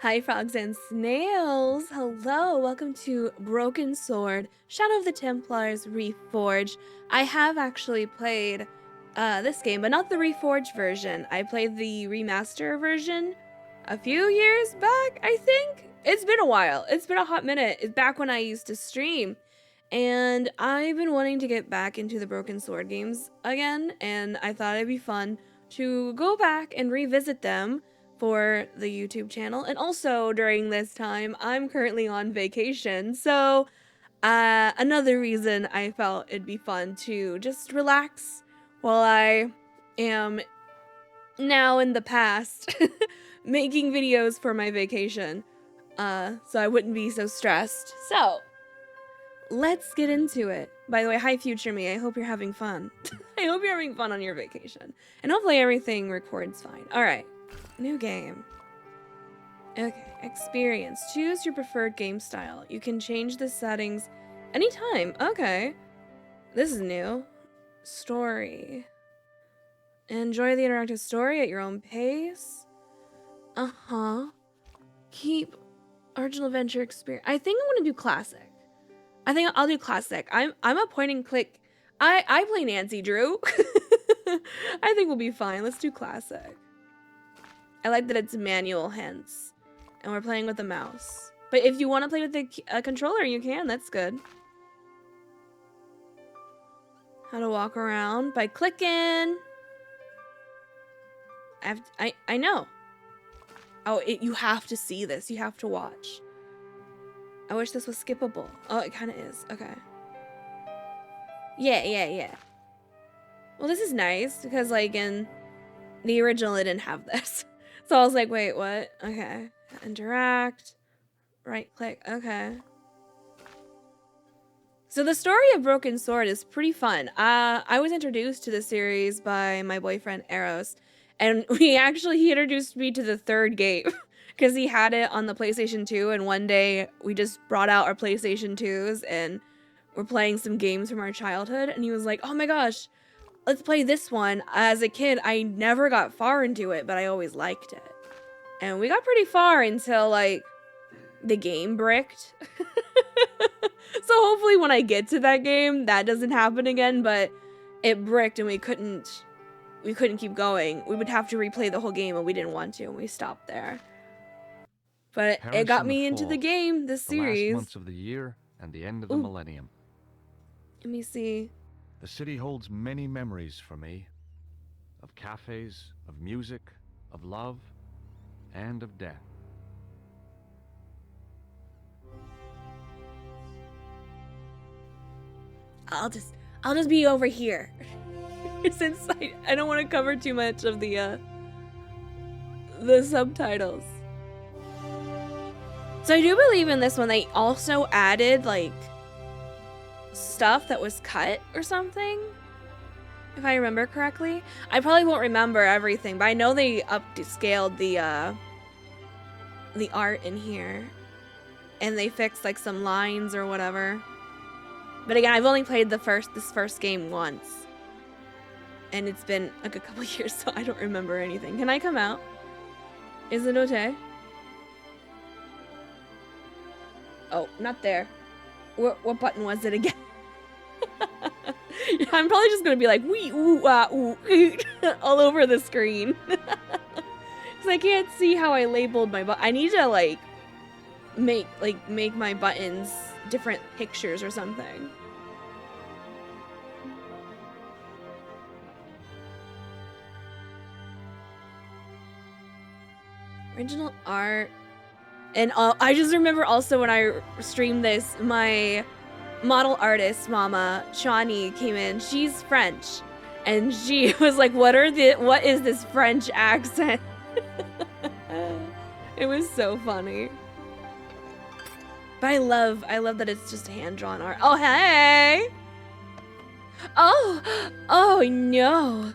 Hi, frogs and snails. Hello, welcome to Broken Sword, Shadow of the Templars Reforged. I have actually played this game, but not the Reforged version. I played the remaster version a few years back, I think. It's been a while. It's been a hot minute. It's back when I used to stream. And I've been wanting to get back into the Broken Sword games again, and I thought it'd be fun to go back and revisit them for the YouTube channel. And also during this time, I'm currently on vacation, so another reason I felt it'd be fun to just relax while I am now in the past making videos for my vacation, so I wouldn't be so stressed. So let's get into it. By the way, hi future me, I hope you're having fun. I hope you're having fun on your vacation. And hopefully everything records fine. Alright, new game. Okay, experience. Choose your preferred game style. You can change the settings anytime. Okay. This is new. Story. Enjoy the interactive story at your own pace. Uh-huh. Keep original adventure experience. I think I'm gonna do classic. I think I'll do classic. I'm a point and click. I play Nancy Drew. I think we'll be fine. Let's do classic. I like that it's manual, hence. And we're playing with a mouse. But if you want to play with the controller, you can. That's good. How to walk around by clicking. I know. Oh, you have to see this. You have to watch. I wish this was skippable. Oh, it kind of is. Okay. Yeah. Well, this is nice because, like, in the original, it didn't have this. So I was like, wait, what? Okay. Interact. Right click. Okay. So the story of Broken Sword is pretty fun. I was introduced to the series by my boyfriend, Eros. And he introduced me to the third game. Because he had it on the PlayStation 2, and one day we just brought out our PlayStation 2s and we're playing some games from our childhood, and he was like, oh my gosh, let's play this one. As a kid, I never got far into it, but I always liked it. And we got pretty far until, like, the game bricked. So hopefully when I get to that game, that doesn't happen again, but it bricked and we couldn't keep going. We would have to replay the whole game, and we didn't want to, and we stopped there. But it got me into the game, this series. The last months of the year and the end of the millennium. Let me see. The city holds many memories for me. Of cafes, of music, of love, and of death. I'll just be over here. Since I don't want to cover too much of the subtitles. So I do believe in this one they also added, like, stuff that was cut or something, if I remember correctly. I probably won't remember everything, but I know they upscaled the art in here, and they fixed, like, some lines or whatever. But again, I've only played this first game once, and it's been like a couple years, so I don't remember anything. Can I come out? Is it okay? Oh, not there. What button was it again? I'm probably just gonna be like wee ooh ah ooh all over the screen. Cause I can't see how I labeled my I need to like make my buttons different pictures or something. Original art. And I just remember also when I streamed this, my model artist, Mama Shawnee, came in. She's French, and she was like, "What is this French accent?" It was so funny. But I love that it's just hand-drawn art. Oh hey! Oh no!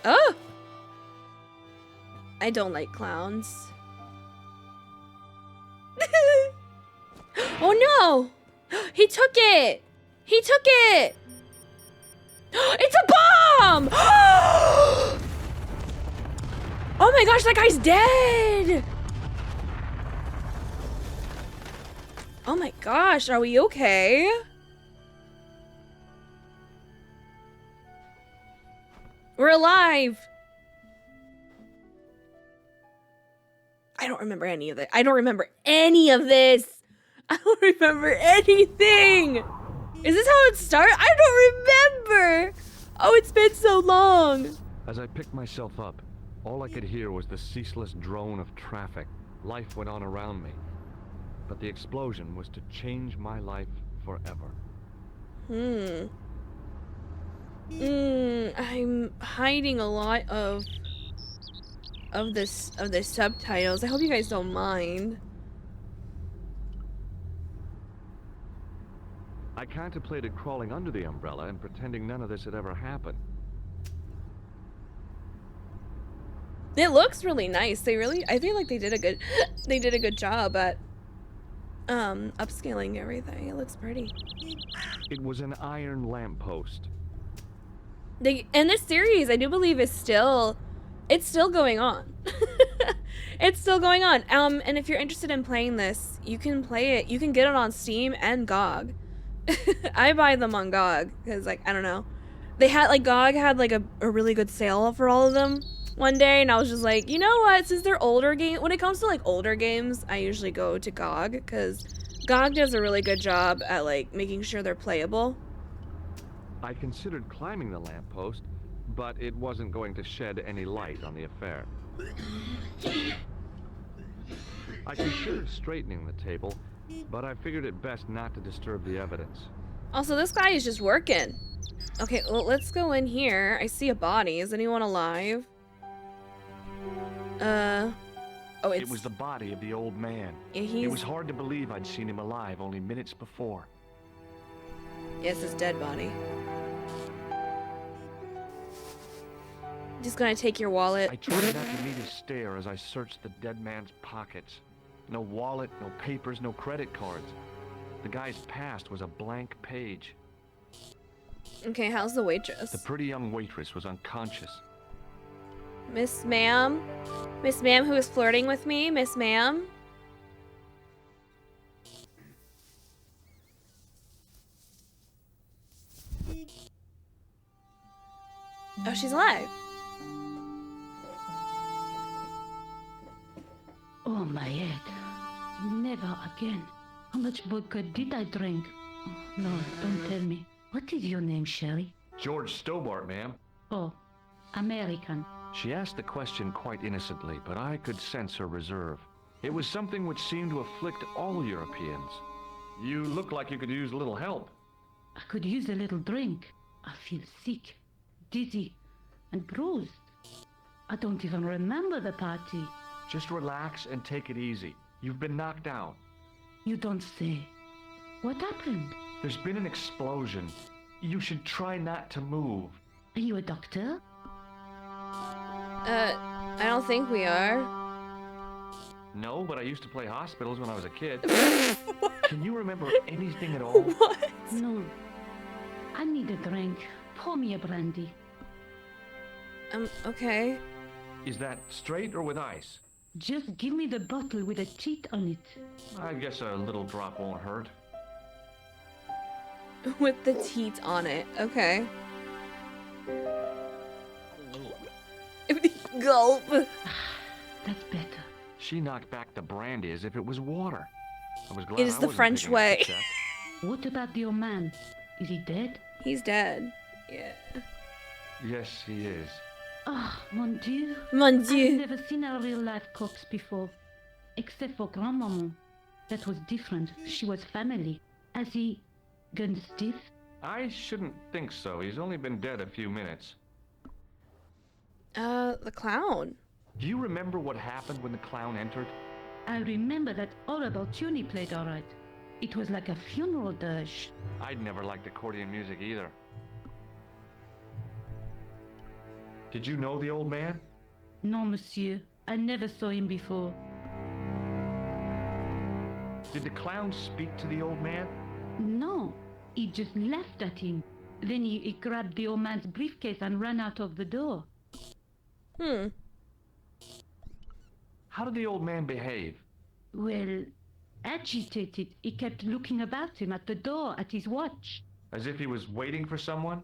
Oh! I don't like clowns. Oh no! He took it! He took it! It's a bomb! Oh my gosh, that guy's dead! Oh my gosh, are we okay? We're alive! I don't remember any of it. I don't remember any of this! I don't remember anything! Is this how it started? I don't remember! Oh, it's been so long! As I picked myself up, all I could hear was the ceaseless drone of traffic. Life went on around me. But the explosion was to change my life forever. I'm hiding a lot of the subtitles. I hope you guys don't mind. I contemplated crawling under the umbrella and pretending none of this had ever happened. It looks really nice. I feel like they did a good job at upscaling everything. It looks pretty. It was an iron lamppost. And this series, I do believe, it's still going on. It's still going on. And if you're interested in playing this, you can play it. You can get it on Steam and GOG. I buy them on GOG because, like, I don't know. They had, like, GOG had, like, a really good sale for all of them one day, and I was just like, you know what? Since they're older games, when it comes to, like, older games, I usually go to GOG because GOG does a really good job at, like, making sure they're playable. I considered climbing the lamppost, but it wasn't going to shed any light on the affair. I considered straightening the table, but I figured it best not to disturb the evidence. Also, this guy is just working. Okay, well, let's go in here. I see a body. Is anyone alive? Oh, it was the body of the old man. Yeah, it was hard to believe I'd seen him alive only minutes before. Yes, his dead body. Just gonna take your wallet. I tried not to meet his stare as I searched the dead man's pockets. No wallet, no papers, no credit cards. The guy's past was a blank page. Okay, how's the waitress? The pretty young waitress was unconscious. Miss Ma'am? Miss Ma'am who is flirting with me? Miss Ma'am? Oh, she's alive. Oh, my head. Never again. How much vodka did I drink? Oh, no, don't tell me. What is your name, Sherry? George Stobbart, ma'am. Oh, American. She asked the question quite innocently, but I could sense her reserve. It was something which seemed to afflict all Europeans. You look like you could use a little help. I could use a little drink. I feel sick, dizzy, and bruised. I don't even remember the party. Just relax and take it easy. You've been knocked out. You don't say. What happened? There's been an explosion. You should try not to move. Are you a doctor? I don't think we are. No, but I used to play hospitals when I was a kid. Can you remember anything at all? What? No. I need a drink. Pour me a brandy. Okay. Is that straight or with ice? Just give me the bottle with a teat on it. I guess a little drop won't hurt. With the teat on it. Okay. Gulp. That's better. She knocked back the brandy as if it was water. I was glad it is the French way. What about your man? Is he dead? He's dead. Yeah. Yes, he is. Ah, oh, mon Dieu. Mon Dieu. I've never seen a real-life corpse before. Except for Grandmaman. That was different. She was family. Has he gone stiff? I shouldn't think so. He's only been dead a few minutes. The clown. Do you remember what happened when the clown entered? I remember that horrible tune he played all right. It was like a funeral dirge. I'd never liked accordion music either. Did you know the old man? No, monsieur. I never saw him before. Did the clown speak to the old man? No. He just laughed at him. Then he grabbed the old man's briefcase and ran out of the door. How did the old man behave? Well, agitated, he kept looking about him at the door, at his watch. As if he was waiting for someone?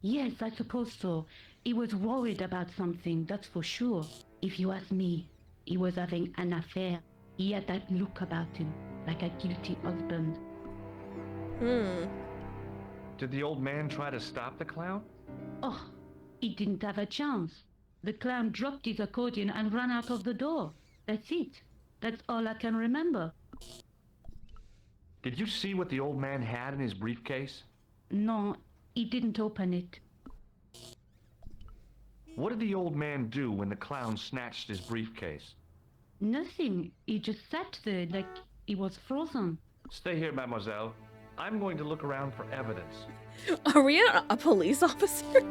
Yes, I suppose so. He was worried about something, that's for sure. If you ask me, he was having an affair. He had that look about him, like a guilty husband. Did the old man try to stop the clown? Oh, he didn't have a chance. The clown dropped his accordion and ran out of the door. That's it. That's all I can remember. Did you see what the old man had in his briefcase? No, he didn't open it. What did the old man do when the clown snatched his briefcase? Nothing. He just sat there like he was frozen. Stay here, mademoiselle. I'm going to look around for evidence. Are we a police officer?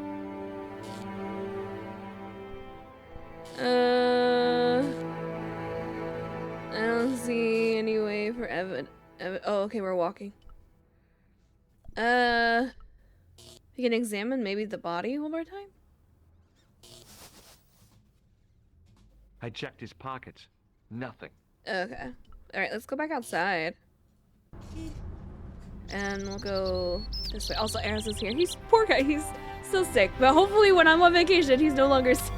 I don't see any way for oh, okay, we're walking. We can examine maybe the body one more time? I checked his pockets. Nothing. Okay. Alright, let's go back outside. And we'll go this way. Also, Eris is here. Poor guy, he's still sick. But hopefully when I'm on vacation, he's no longer sick.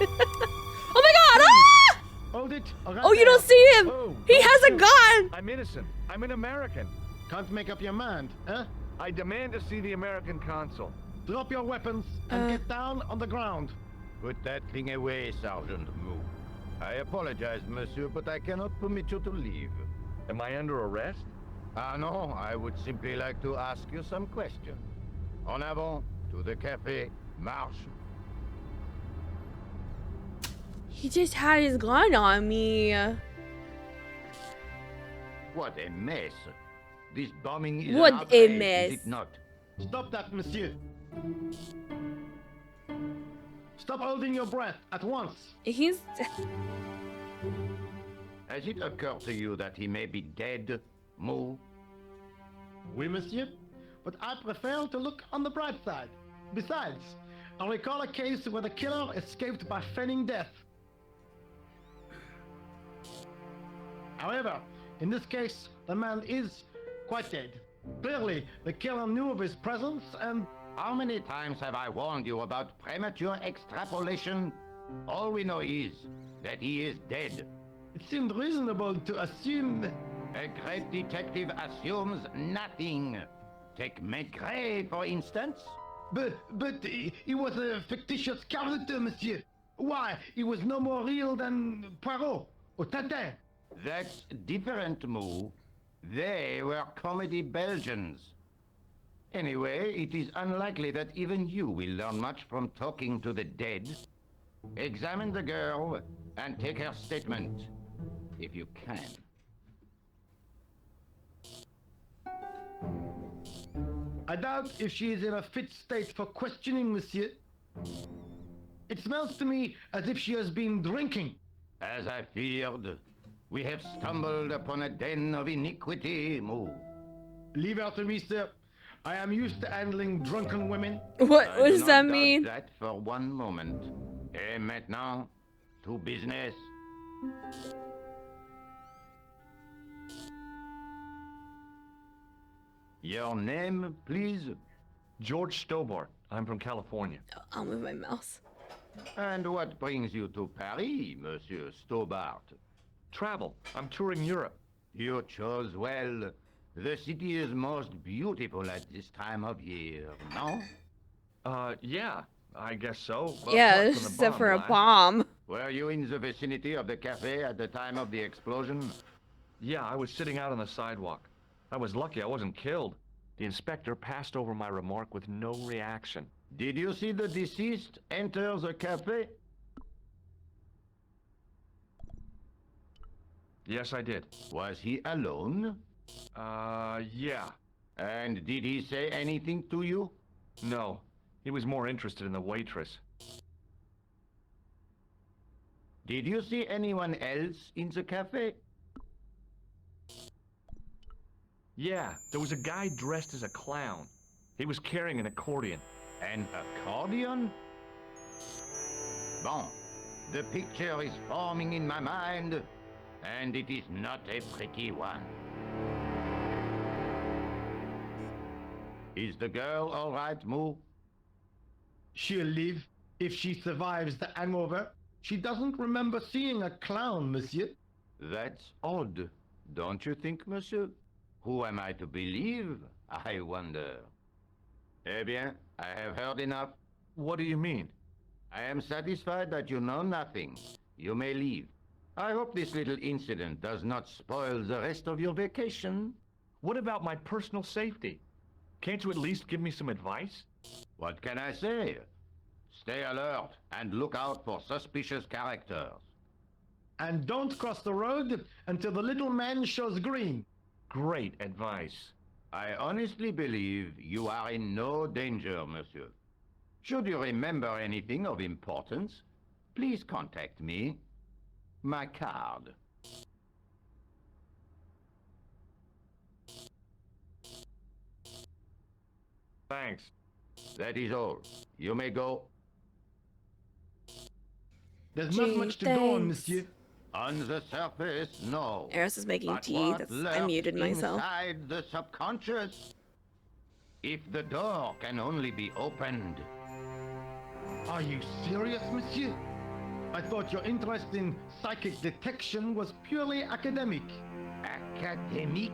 Oh my god! Ah! Hold it. Oh, you don't see him! Oh, He don't has a shoot. gun! I'm innocent. I'm an American. Can't make up your mind, huh? I demand to see the American consul. Drop your weapons and get down on the ground. Put that thing away, Sergeant Moo. I apologize, monsieur, but I cannot permit you to leave. Am I under arrest? Ah, no, I would simply like to ask you some questions. En avant, to the café, marche. He just had his gun on me. What a mess. This bombing is What an a outrage, mess. is it not? Stop that, monsieur. Stop holding your breath at once. He's... Has it occurred to you that he may be dead, Moo? Oui, monsieur. But I prefer to look on the bright side. Besides, I recall a case where the killer escaped by feigning death. However, in this case, the man is quite dead. Clearly, the killer knew of his presence and... How many times have I warned you about premature extrapolation? All we know is that he is dead. it seemed reasonable to assume... A great detective assumes nothing. Take Maigret, for instance. But he was a fictitious character, monsieur. Why, he was no more real than Poirot or Tatin. That's different, Moo. They were comedy Belgians. Anyway, it is unlikely that even you will learn much from talking to the dead. Examine the girl and take her statement, if you can. I doubt if she is in a fit state for questioning, monsieur. It smells to me as if she has been drinking. As I feared, we have stumbled upon a den of iniquity, Moo. Leave her to me, sir. I am used to handling drunken women. What I do does not that doubt mean? that for one moment. Et maintenant, to business. Your name, please? George Stobbart. I'm from California. I'll move my mouse. And what brings you to Paris, Monsieur Stobbart? Travel. I'm touring Europe. You chose well. The city is most beautiful at this time of year, no? Yeah, I guess so. Well, Yeah, apart from the except for a blast. bomb. Were you in the vicinity of the cafe at the time of the explosion? Yeah, I was sitting out on the sidewalk. I was lucky I wasn't killed. The inspector passed over my remark with no reaction. Did you see the deceased enter the cafe? Yes, I did. Was he alone? Yeah. And did he say anything to you? No. He was more interested in the waitress. Did you see anyone else in the cafe? Yeah, there was a guy dressed as a clown. He was carrying an accordion. An accordion? Bon, the picture is forming in my mind, and it is not a pretty one. Is the girl all right, Moo? She'll live if she survives the hangover. She doesn't remember seeing a clown, monsieur. That's odd, don't you think, monsieur? Who am I to believe, I wonder? Eh bien, I have heard enough. What do you mean? I am satisfied that you know nothing. You may leave. I hope this little incident does not spoil the rest of your vacation. What about my personal safety? Can't you at least give me some advice? What can I say? Stay alert and look out for suspicious characters. And don't cross the road until the little man shows green. Great advice. I honestly believe you are in no danger, monsieur. Should you remember anything of importance, please contact me. My card. Thanks. That is all. You may go. There's not Gee, much to go on, thanks. monsieur. On the surface, no. Eris is making But tea. what That's, I lurks muted myself. inside the subconscious? If the door can only be opened. Are you serious, monsieur? I thought your interest in psychic detection was purely academic. Academic?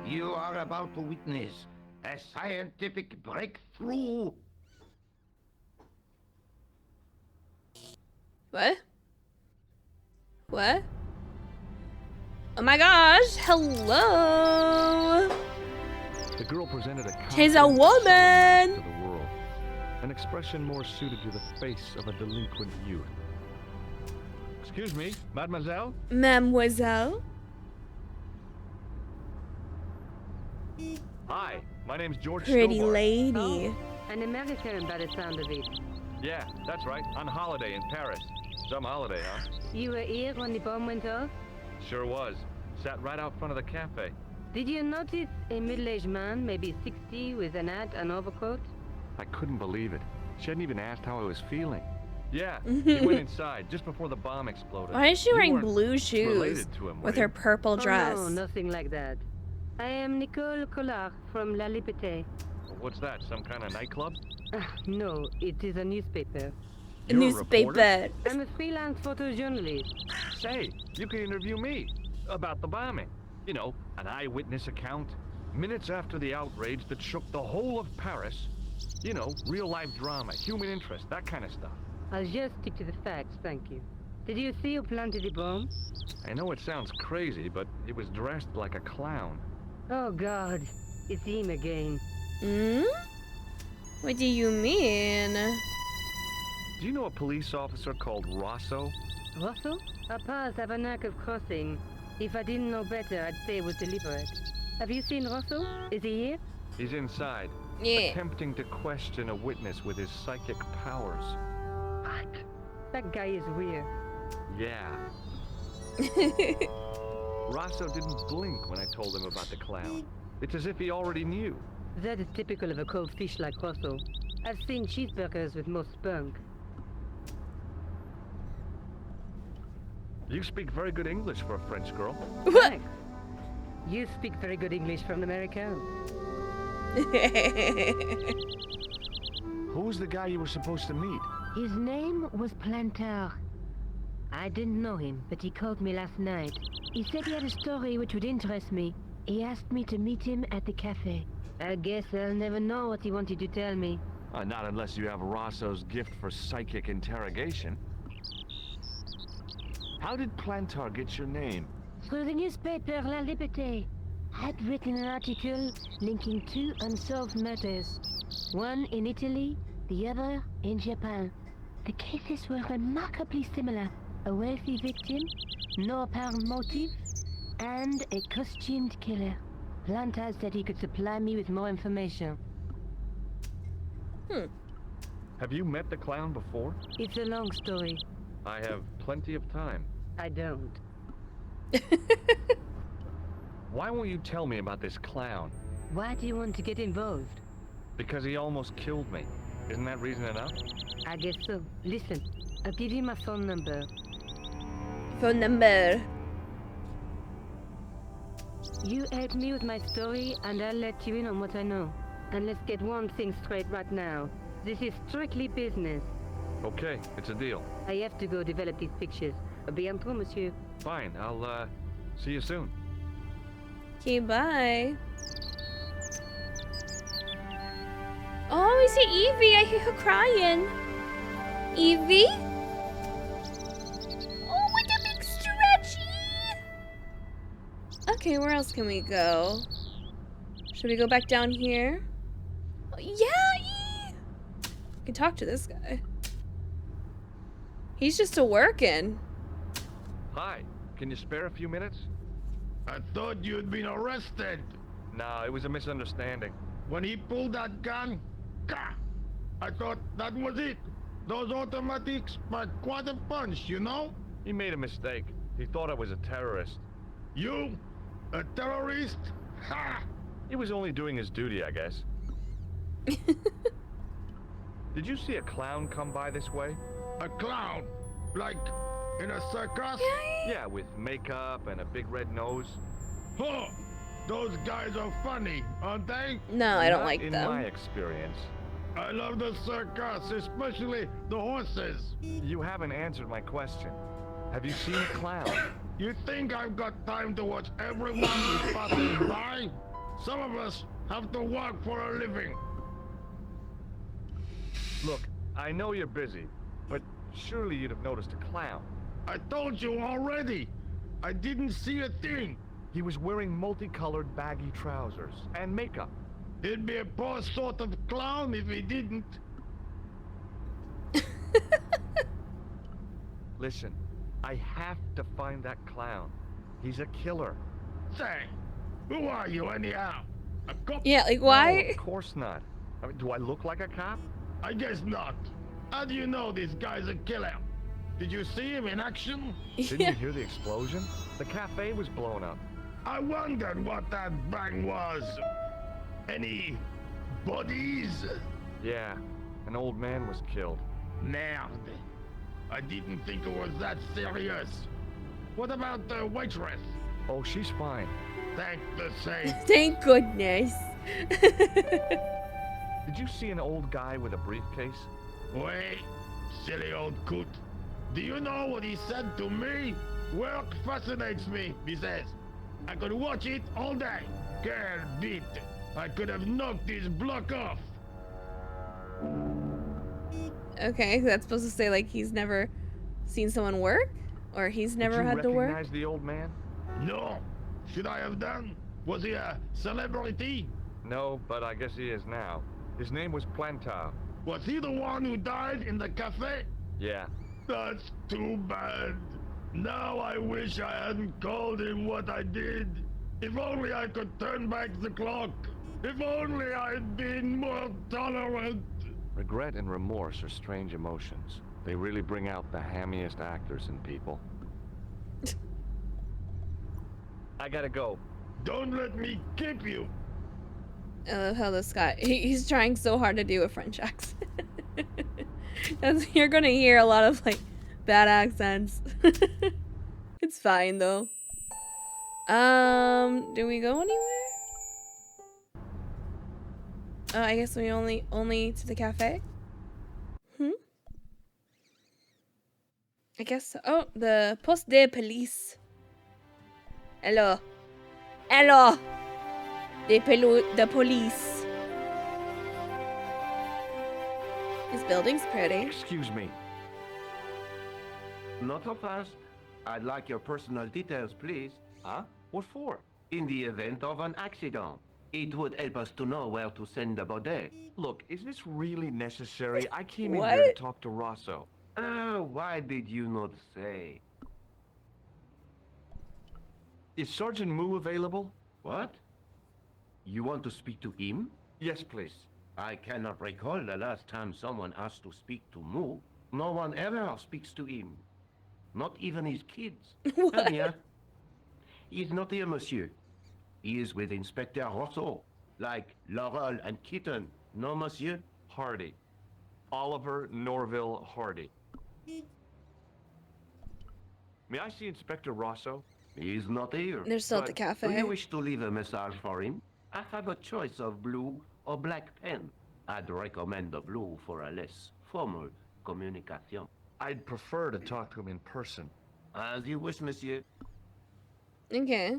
You are about to witness a scientific breakthrough. What? What? Oh my gosh! Hello! The girl presented a She's a confident woman! to the world, an expression more suited to the face of a delinquent youth. Excuse me, mademoiselle? Mademoiselle? Hi, my name's George Pretty Stobbart. lady. An American by the sound of it. Yeah, that's right. On holiday in Paris. Some holiday, huh? You were here when the bomb went off? Sure was. Sat right out front of the cafe. Did you notice a middle-aged man, maybe 60, with an hat and overcoat? I couldn't believe it. She hadn't even asked how I was feeling. Yeah, he went inside just before the bomb exploded. Why is she You wearing weren't blue shoes related to him, with were her you? purple dress? Oh, no, nothing like that. I am Nicole Collard from La Liberté. What's that, some kind of nightclub? No, it is a newspaper. A You're a newspaper. reporter? I'm a freelance photojournalist. Say, you can interview me about the bombing. You know, an eyewitness account. Minutes after the outrage that shook the whole of Paris. You know, real-life drama, human interest, that kind of stuff. I'll just stick to the facts, thank you. Did you see who planted the bomb? I know it sounds crazy, but it was dressed like a clown. Oh, God. It's him again. Hmm? What do you mean? Do you know a police officer called Rosso? Rosso? Our paths have a knack of crossing. If I didn't know better, I'd say it was deliberate. Have you seen Rosso? Is he here? He's inside, Yeah. attempting to question a witness with his psychic powers. What? That guy is weird. Yeah. Rosso didn't blink when I told him about the clown. It's as if he already knew. That is typical of a cold fish like Rosso. I've seen cheeseburgers with more spunk. You speak very good English for a French girl. Thanks. You speak very good English from America. Who was the guy you were supposed to meet? His name was Plantar. I didn't know him, but he called me last night. He said he had a story which would interest me. He asked me to meet him at the cafe. I guess I'll never know what he wanted to tell me. Not unless you have Rosso's gift for psychic interrogation. How did Plantar get your name? Through the newspaper La Liberté. Had written an article linking two unsolved murders. One in Italy, the other in Japan. The cases were remarkably similar. A wealthy victim, no apparent motive, and a costumed killer. Plantar said he could supply me with more information. Have you met the clown before? It's a long story. I have plenty of time. I don't. Why won't you tell me about this clown? Why do you want to get involved? Because he almost killed me. Isn't that reason enough? I guess so. Listen, I'll give you my phone number. Phone number. You help me with my story, and I'll let you in on what I know. And let's get one thing straight right now. This is strictly business. Okay, it's a deal. I have to go develop these pictures. A bientôt, monsieur. Fine, I'll, see you soon. Okay, bye. Oh, we see Evie. I hear her crying. Evie? Oh, what a big stretchy. Okay, where else can we go? Should we go back down here? Oh, yeah, I can talk to this guy. He's just a working. Hi, can you spare a few minutes? I thought you'd been arrested. No, it was a misunderstanding. When he pulled that gun, gah, I thought that was it. Those automatics pack quite a punch, you know? He made a mistake. He thought I was a terrorist. You? A terrorist? Ha! He was only doing his duty, I guess. Did you see a clown come by this way? A clown? Like in a circus? Yeah, with makeup and a big red nose. Huh! Those guys are funny, aren't they? No, I don't Not like in them. my experience. I love the circus, especially the horses. You haven't answered my question. Have you seen a clown? You think I've got time to watch everyone who's passing by? Some of us have to work for a living. Look, I know you're busy, but surely you'd have noticed a clown. I told you already. I didn't see a thing. He was wearing multicolored baggy trousers and makeup. He'd be a poor sort of clown if he didn't. Listen, I have to find that clown. He's a killer. Say, who are you anyhow? A cop? Yeah, like No, why? of course not. I mean, do I look like a cop? I guess not. How do you know this guy's a killer? Did you see him in action? Didn't Yeah. you hear the explosion? The cafe was blown up. I wondered what that bang was. Any bodies? Yeah, an old man was killed. Merde. I didn't think it was that serious. What about the waitress? Oh, she's fine. Thank the saints. Thank goodness. Did you see an old guy with a briefcase? Wait, silly old coot. Do you know what he said to me? Work fascinates me, he says. I could watch it all day. Quel beat. I could have knocked his block off. Okay, that's supposed to say like he's never seen someone work? Or he's never Did you had to work? recognize the old man? No. Should I have done? Was he a celebrity? No, but I guess he is now. His name was Plantar. Was he the one who died in the cafe? Yeah. That's too bad. Now I wish I hadn't called him what I did. If only I could turn back the clock. If only I'd been more tolerant. Regret and remorse are strange emotions. They really bring out the hammiest actors in people. I gotta go. Don't let me keep you. I love how this guy, he's trying so hard to do a French accent. You're gonna hear a lot of like bad accents. It's fine though. Do we go anywhere? Oh, I guess we only to the cafe? I guess so. Oh, the poste de police. Hello. Hello. The police. This building's pretty. Excuse me. Not so fast. I'd like your personal details, please. Huh? What for? In the event of an accident, it would help us to know where to send the body. Look, is this really necessary? I came in What? here to talk to Rosso. Why did you not say? Is Sergeant Moo available? What? You want to speak to him? Yes, please. I cannot recall the last time someone asked to speak to Moo. No one ever speaks to him. Not even his kids. What? Anya, he is not here, monsieur. He is with Inspector Rosso, like Laurel and Kitten. No, monsieur. Hardy. Oliver Norville Hardy. May I see Inspector Rosso? He is not here. They're still at the But do cafe. you wish to leave a message for him? I have a choice of blue or black pen. I'd recommend the blue for a less formal communication. I'd prefer to talk to him in person. As you wish, monsieur. Okay.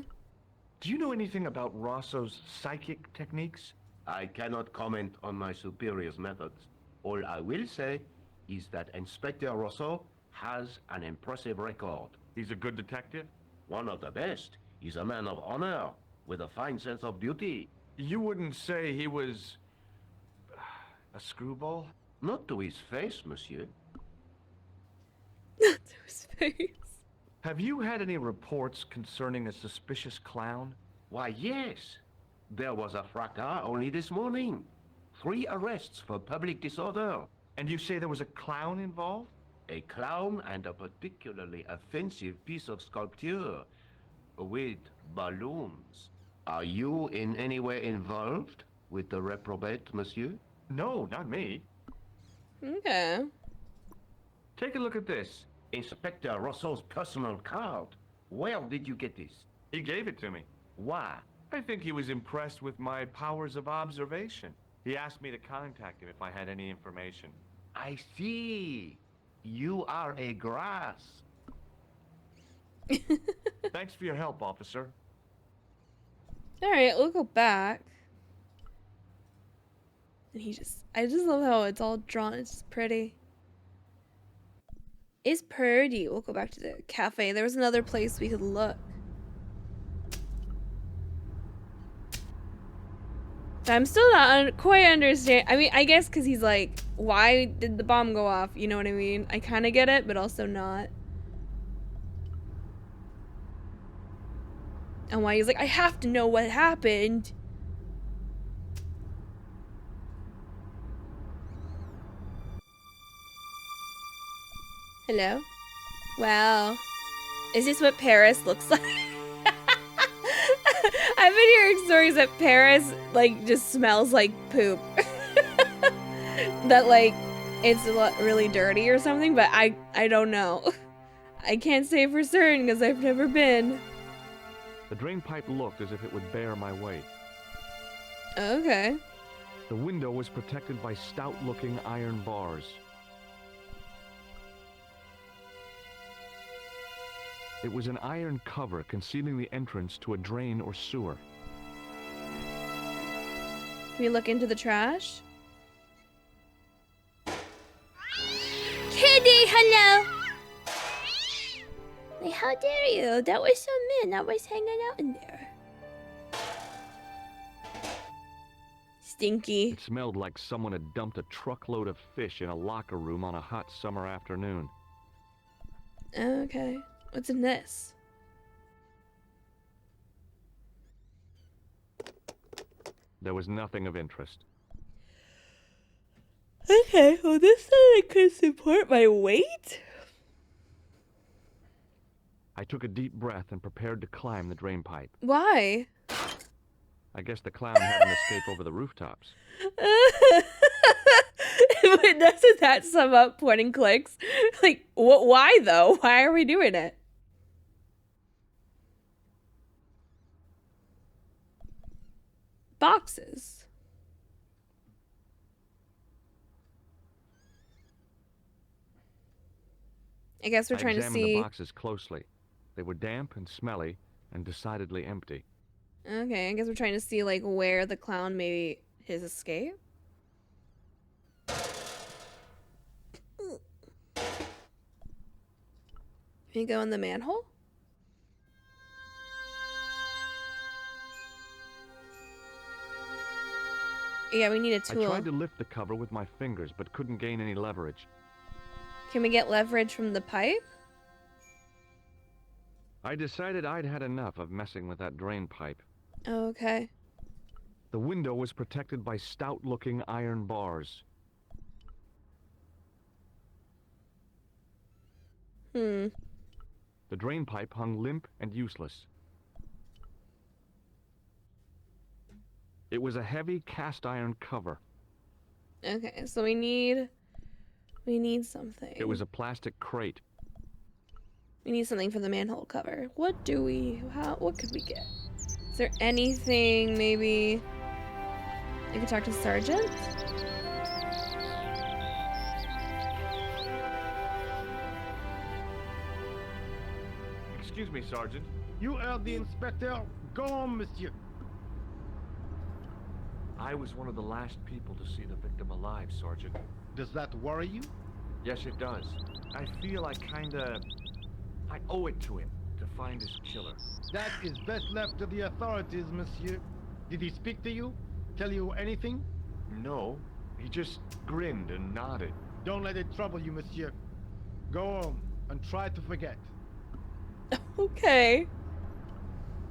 Do you know anything about Rosso's psychic techniques? I cannot comment on my superior's methods. All I will say is that Inspector Rosso has an impressive record. He's a good detective? One of the best. He's a man of honor, with a fine sense of duty. You wouldn't say he was... a screwball? Not to his face, monsieur. To his face. Have you had any reports concerning a suspicious clown? Why, yes. There was a fracas only this morning. 3 arrests for public disorder. And you say there was a clown involved? A clown and a particularly offensive piece of sculpture with balloons. Are you in any way involved with the reprobate, monsieur? No, not me. Okay. Take a look at this. Inspector Rosso's personal card. Where did you get this? He gave it to me. Why? I think he was impressed with my powers of observation. He asked me to contact him if I had any information. I see. You are a grass. Thanks for your help, officer. Alright, we'll go back. And I just love how it's all drawn. It's just pretty. It's pretty. We'll go back to the cafe. There was another place we could look. I'm still not quite understand. I mean, I guess because he's like, why did the bomb go off? You know what I mean? I kind of get it, but also not. And why he's like, I have to know what happened. Hello? Wow. Is this what Paris looks like? I've been hearing stories that Paris, like, just smells like poop. That, like, it's really dirty or something, but I don't know. I can't say for certain because I've never been. The drain pipe looked as if it would bear my weight. Okay. The window was protected by stout-looking iron bars. It was an iron cover concealing the entrance to a drain or sewer. Can we look into the trash? Kitty, hello! Like, how dare you? That was so mean. I was hanging out in there. Stinky. It smelled like someone had dumped a truckload of fish in a locker room on a hot summer afternoon. Okay. What's in this? There was nothing of interest. Okay, well this said it could support my weight? I took a deep breath and prepared to climb the drain pipe. Why? I guess the clown had an escape over the rooftops. But doesn't that sum up point and clicks? Like, what? Why though? Why are we doing it? Boxes. I guess we're I trying to examined see. the boxes closely. They were damp and smelly and decidedly empty. Okay, I guess we're trying to see like where the clown maybe his escape. Can you go in the manhole? Yeah, we need a I tool. tried to lift the cover with my fingers, but couldn't gain any leverage. Can we get leverage from the pipe? I decided I'd had enough of messing with that drain pipe. Okay. The window was protected by stout-looking iron bars. Hmm. The drain pipe hung limp and useless. It was a heavy cast iron cover. Okay, so we need something. It was a plastic crate. We need something for the manhole cover. What could we get? Is there anything maybe I could talk to Sergeant? Excuse me, Sergeant. You are the inspector. Go on, monsieur. I was one of the last people to see the victim alive, Sergeant. Does that worry you? Yes, it does. I feel I owe it to him to find his killer. That is best left to the authorities, monsieur. Did he speak to you? Tell you anything? No, he just grinned and nodded. Don't let it trouble you, monsieur. Go home and try to forget. Okay.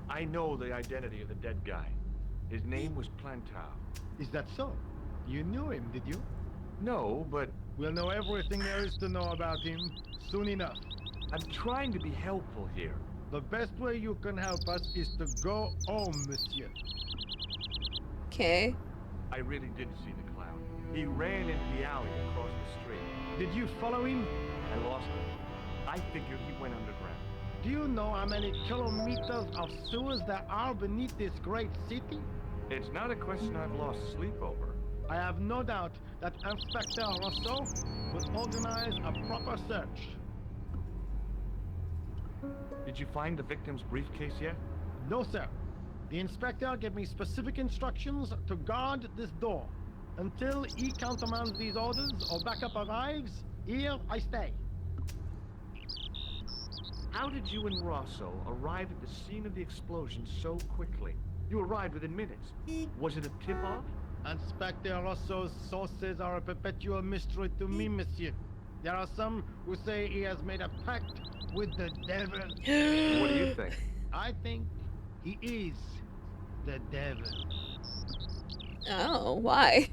I know the identity of the dead guy. His name was Plantow. Is that so? You knew him, did you? No, but We'll know everything there is to know about him soon enough. I'm trying to be helpful here. The best way you can help us is to go home, monsieur. Okay. I really did see the clown. He ran into the alley across the street. Did you follow him? I lost him. I figured he went underground. Do you know how many kilometers of sewers there are beneath this great city? It's not a question I've lost sleep over. I have no doubt that Inspector Rousseau will organize a proper search. Did you find the victim's briefcase yet? No, sir. The inspector gave me specific instructions to guard this door. Until he countermands these orders or backup arrives, here I stay. How did you and Rosso arrive at the scene of the explosion so quickly? You arrived within minutes. Was it a tip-off? Inspector Rosso's sources are a perpetual mystery to me, monsieur. There are some who say he has made a pact with the devil. What do you think? I think he is the devil. Oh, why?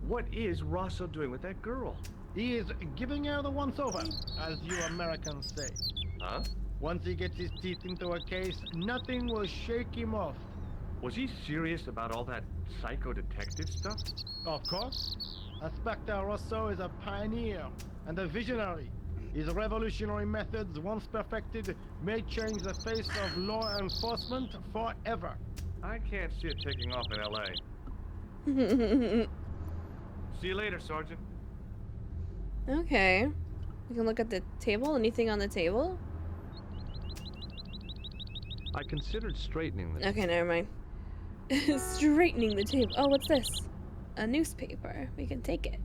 What is Rosso doing with that girl? He is giving her the once-over, as you Americans say. Huh? Once he gets his teeth into a case, nothing will shake him off. Was he serious about all that psycho-detective stuff? Of course. Inspector Rosso is a pioneer and a visionary. His revolutionary methods, once perfected, may change the face of law enforcement forever. I can't see it taking off in L.A. See you later, Sergeant. Okay. We can look at the table. Anything on the table? I considered straightening this. Okay, never mind. Straightening the table. Oh, what's this? A newspaper. We can take it.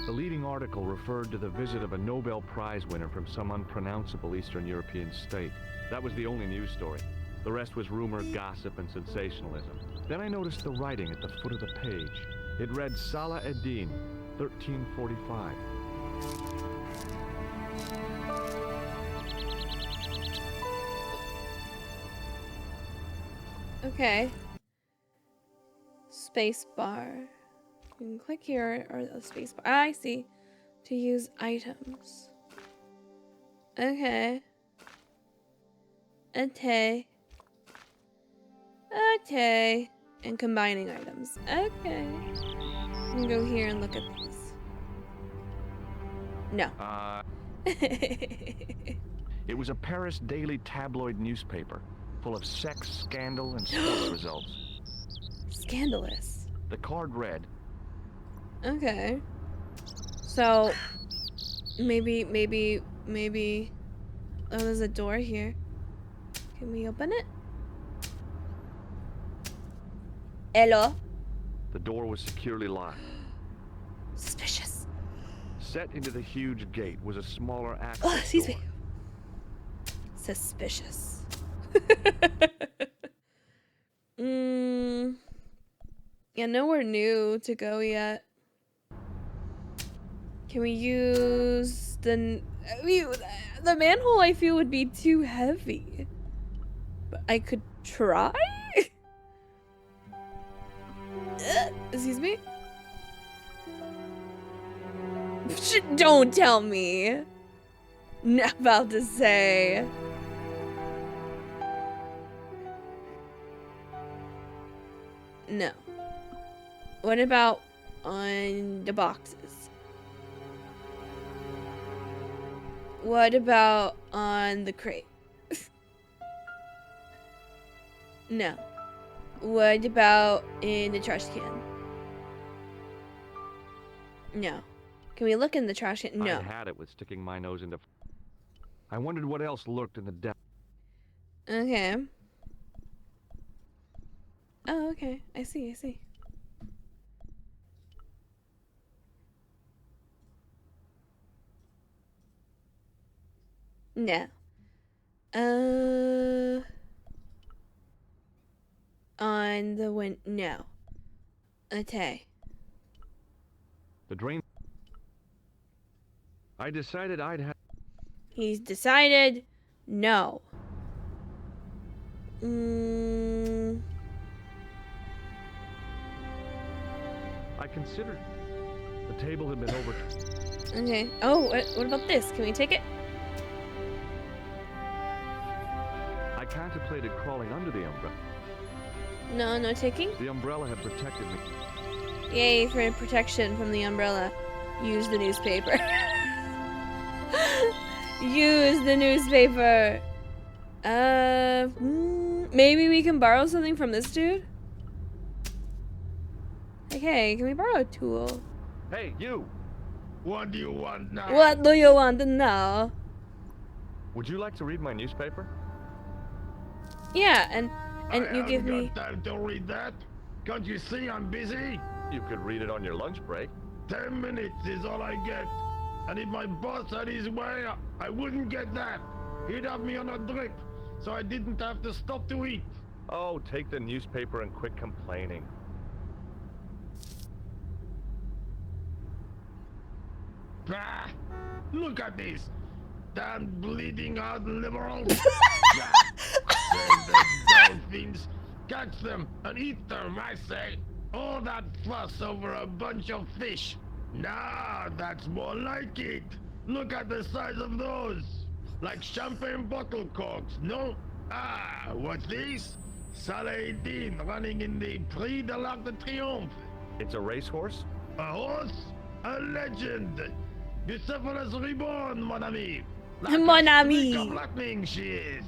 The leading article referred to the visit of a Nobel Prize winner from some unpronounceable Eastern European state. That was the only news story. The rest was rumor, gossip, and sensationalism. Then I noticed the writing at the foot of the page. It read Salah ad-Din, 1345. Okay. Space bar. You can click here or the space bar. Ah, I see. To use items. Okay. Okay. Okay. And combining items. Okay. You can go here and look at these. No. It was a Paris daily tabloid newspaper, full of sex, scandal, and sports results. Scandalous. The card read, Okay. So, maybe. Oh, there's a door here. Can we open it? Hello? the door was securely locked. Suspicious. Set into the huge gate was a smaller Oh, access excuse door. me. Suspicious. Yeah, nowhere new to go yet. Can we use the manhole? I feel would be too heavy, but I could try. Excuse me. Don't tell me. Not about to say. No. What about on the boxes? What about on the crate? No. What about in the trash can? No. Can we look in the trash can? No. I had it with sticking my nose into... I wondered what else lurked in the depth. Okay. Oh, okay. I see. No. On the no. Okay. The drain... I decided I'd have... He's decided no. I considered... The table had been over... Okay. Oh, what about this? Can we take it? I contemplated crawling under the umbrella. No taking? The umbrella had protected me. Yay for protection from the umbrella. Use the newspaper. Use the newspaper. Maybe we can borrow something from this dude? Okay, can we borrow a tool? Hey, you! What do you want now? What do you want to know? Would you like to read my newspaper? Yeah, and you give me... I haven't got time to read that. Can't you see I'm busy? You could read it on your lunch break. 10 minutes is all I get. And if my boss had his way, I wouldn't get that. He'd have me on a drip, so I didn't have to stop to eat. Oh, take the newspaper and quit complaining. Bah! Look at this. Damn bleeding out liberals. Yeah. Send the dolphins. Catch them and eat them, I say. All that fuss over a bunch of fish. Nah, that's more like it. Look at the size of those. Like champagne bottle corks, no? Ah, what's this? Saladin running in the Prix de l'Arc de Triomphe. It's a racehorse? A horse? A legend. Bucephalus reborn, mon ami. Like Mon a ami. streak of lightning she is.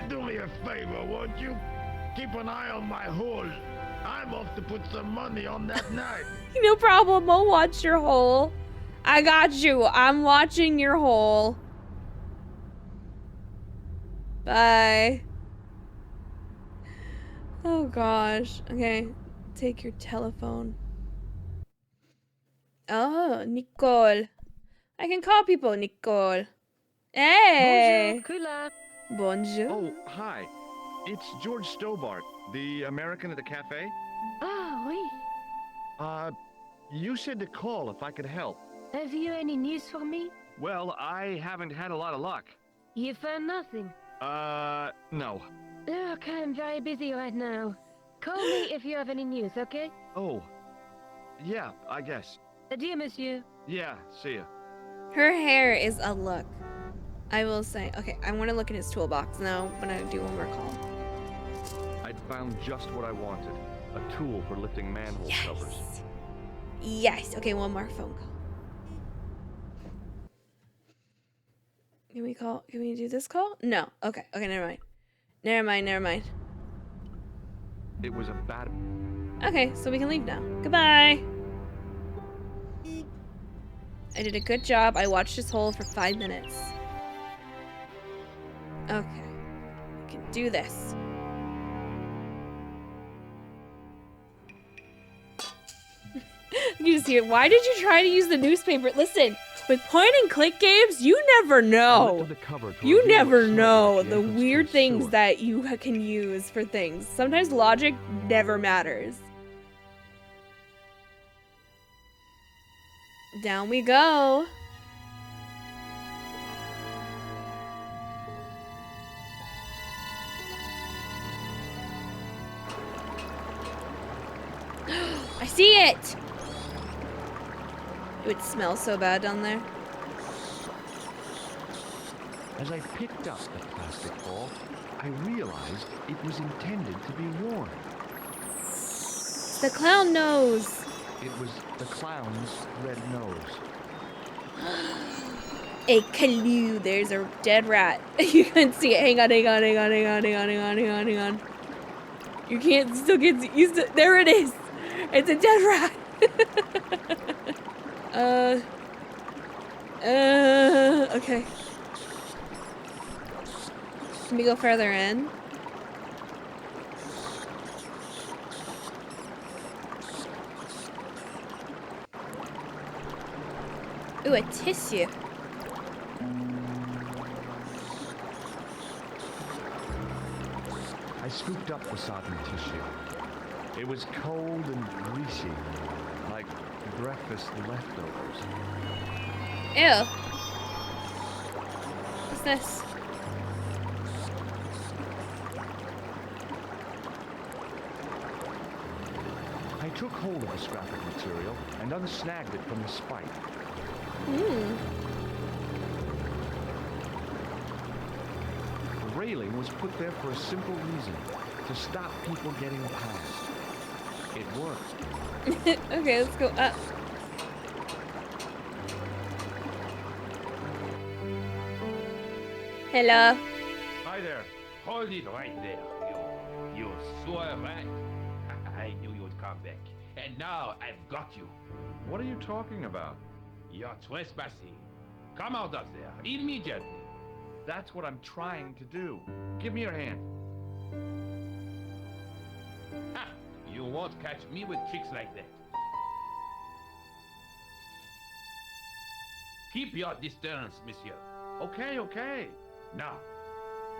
Do me a favor, won't you? Keep an eye on my hole. I'm off to put some money on that night. No problem, I'll watch your hole. I got you. I'm watching your hole. Bye. Oh gosh. Okay. Take your telephone. Oh, Nicole. I can call people Nicole. Hey. Bonjour, Kula. Bonjour. Oh, hi. It's George Stobbart, the American at the cafe. Ah, oui. You said to call if I could help. Have you any news for me? Well, I haven't had a lot of luck. You found nothing. No. Look, I'm very busy right now. Call me if you have any news, okay? Oh. Yeah, I guess. Adieu, monsieur. Yeah, see ya. Her hair is a look. I will say. Okay, I want to look in his toolbox now when I do one more call. I'd found just what I wanted. A tool for lifting manhole covers. Yes. Okay, one more phone call. Can we do this call? No. Okay, never mind. It was a bad... Okay, so we can leave now. Goodbye. I did a good job. I watched this hole for 5 minutes. Okay. We can do this. You just hear, why did you try to use the newspaper? Listen, with point and click games, you never know. You never know the weird things that you can use for things. Sometimes logic never matters. Down we go. I see it! It would smell so bad down there. As I picked up the plastic ball, I realized it was intended to be worn. The clown nose. It was the clown's red nose. A clue. There's a dead rat. You can't see it. Hang on, hang on, hang on, hang on, hang on, hang on, hang on, hang on. You can't, still can't see. You still, there it is. It's a dead rat. Okay. Let me go further in. Ooh, a tissue. I scooped up the sodden tissue. It was cold and greasy, like breakfast leftovers. Ew. What's this? I took hold of the scrap of material and unsnagged it from the spike. The railing was put there for a simple reason, to stop people getting past. It worked. Okay, let's go up. Hello. Hi there. Hold it right there, you sewer rat. I knew you'd come back. And now I've got you. What are you talking about? You're trespassing. Come out of there, immediately. That's what I'm trying to do. Give me your hand. Ha! You won't catch me with tricks like that. Keep your distance, monsieur. Okay, okay. Now,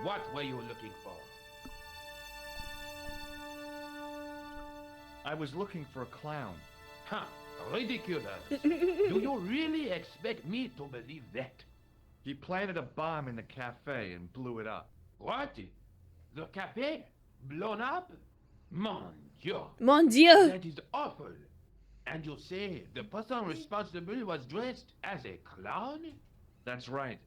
what were you looking for? I was looking for a clown. Huh, ridiculous. Do you really expect me to believe that? He planted a bomb in the cafe and blew it up. What? The cafe? Blown up? Mon Dieu. Mon Dieu. That is awful. And you say the person responsible was dressed as a clown? That's right.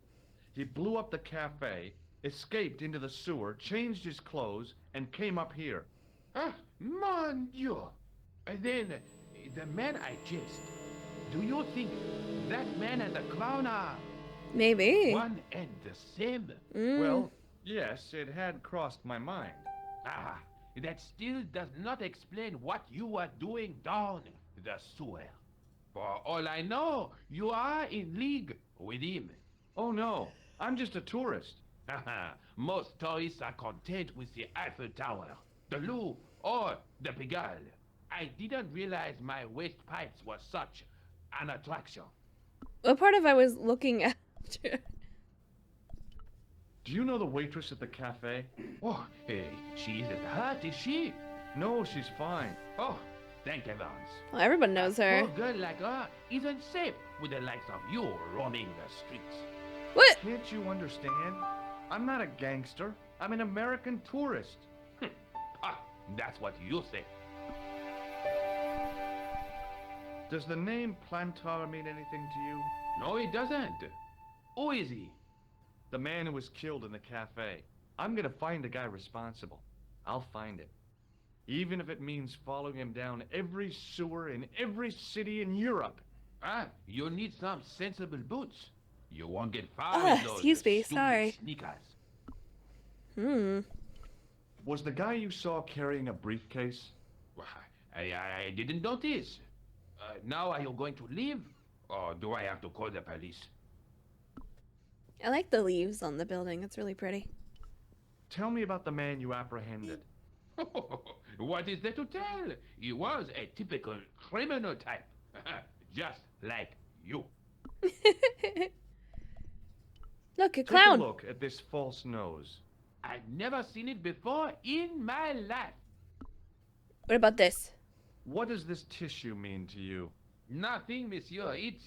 He blew up the cafe, escaped into the sewer, changed his clothes, and came up here. Ah, mon Dieu. And then, the man I chased. Do you think that man and the clown are Maybe. one and the same? Well, yes, it had crossed my mind. Ah, that still does not explain what you were doing down the sewer. For all I know, you are in league with him. Oh no, I'm just a tourist. Haha, most tourists are content with the Eiffel Tower, the Louvre, or the Pigalle. I didn't realize my waste pipes were such an attraction. What part of I was looking at? Do you know the waitress at the cafe? Oh, hey, she isn't hurt, is she? No, she's fine. Oh, thank heavens. Well, everyone knows her. A girl like her isn't safe with the likes of you roaming the streets. What? Can't you understand? I'm not a gangster. I'm an American tourist. Ah, that's what you say. Does the name Plantar mean anything to you? No, it doesn't. Who is he? The man who was killed in the cafe. I'm gonna find the guy responsible. I'll find him. Even if it means following him down every sewer in every city in Europe. Ah, you need some sensible boots. You won't get far with those excuse me, stupid sorry. sneakers. Was the guy you saw carrying a briefcase? Well, I didn't notice. Now are you going to leave? Or do I have to call the police? I like the leaves on the building. It's really pretty. Tell me about the man you apprehended. What is there to tell? He was a typical criminal type. Just like you. Look, a Take clown. a look at this false nose. I've never seen it before in my life. What about this? What does this tissue mean to you? Nothing, monsieur. It's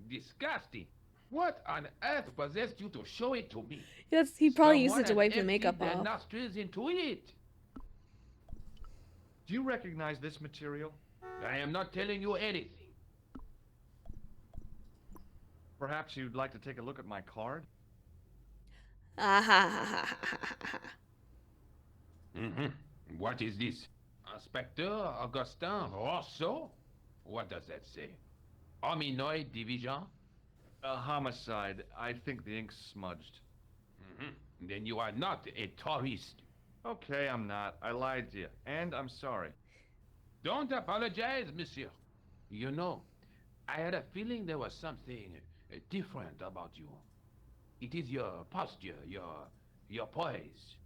disgusting. What on earth possessed you to show it to me? Yes, he probably used it Someone to wipe had the makeup emptied their off. nostrils into it. Do you recognize this material? I am not telling you anything. Perhaps you'd like to take a look at my card? Ah ha ha ha ha ha ha ha. What is this? Inspector Augustin Rousseau? What does that say? Hominoid Division? A homicide. I think the ink's smudged. Then you are not a tourist. Okay, I'm not. I lied to you, and I'm sorry. Don't apologize, monsieur. You know, I had a feeling there was something different about you. It is your posture, your poise.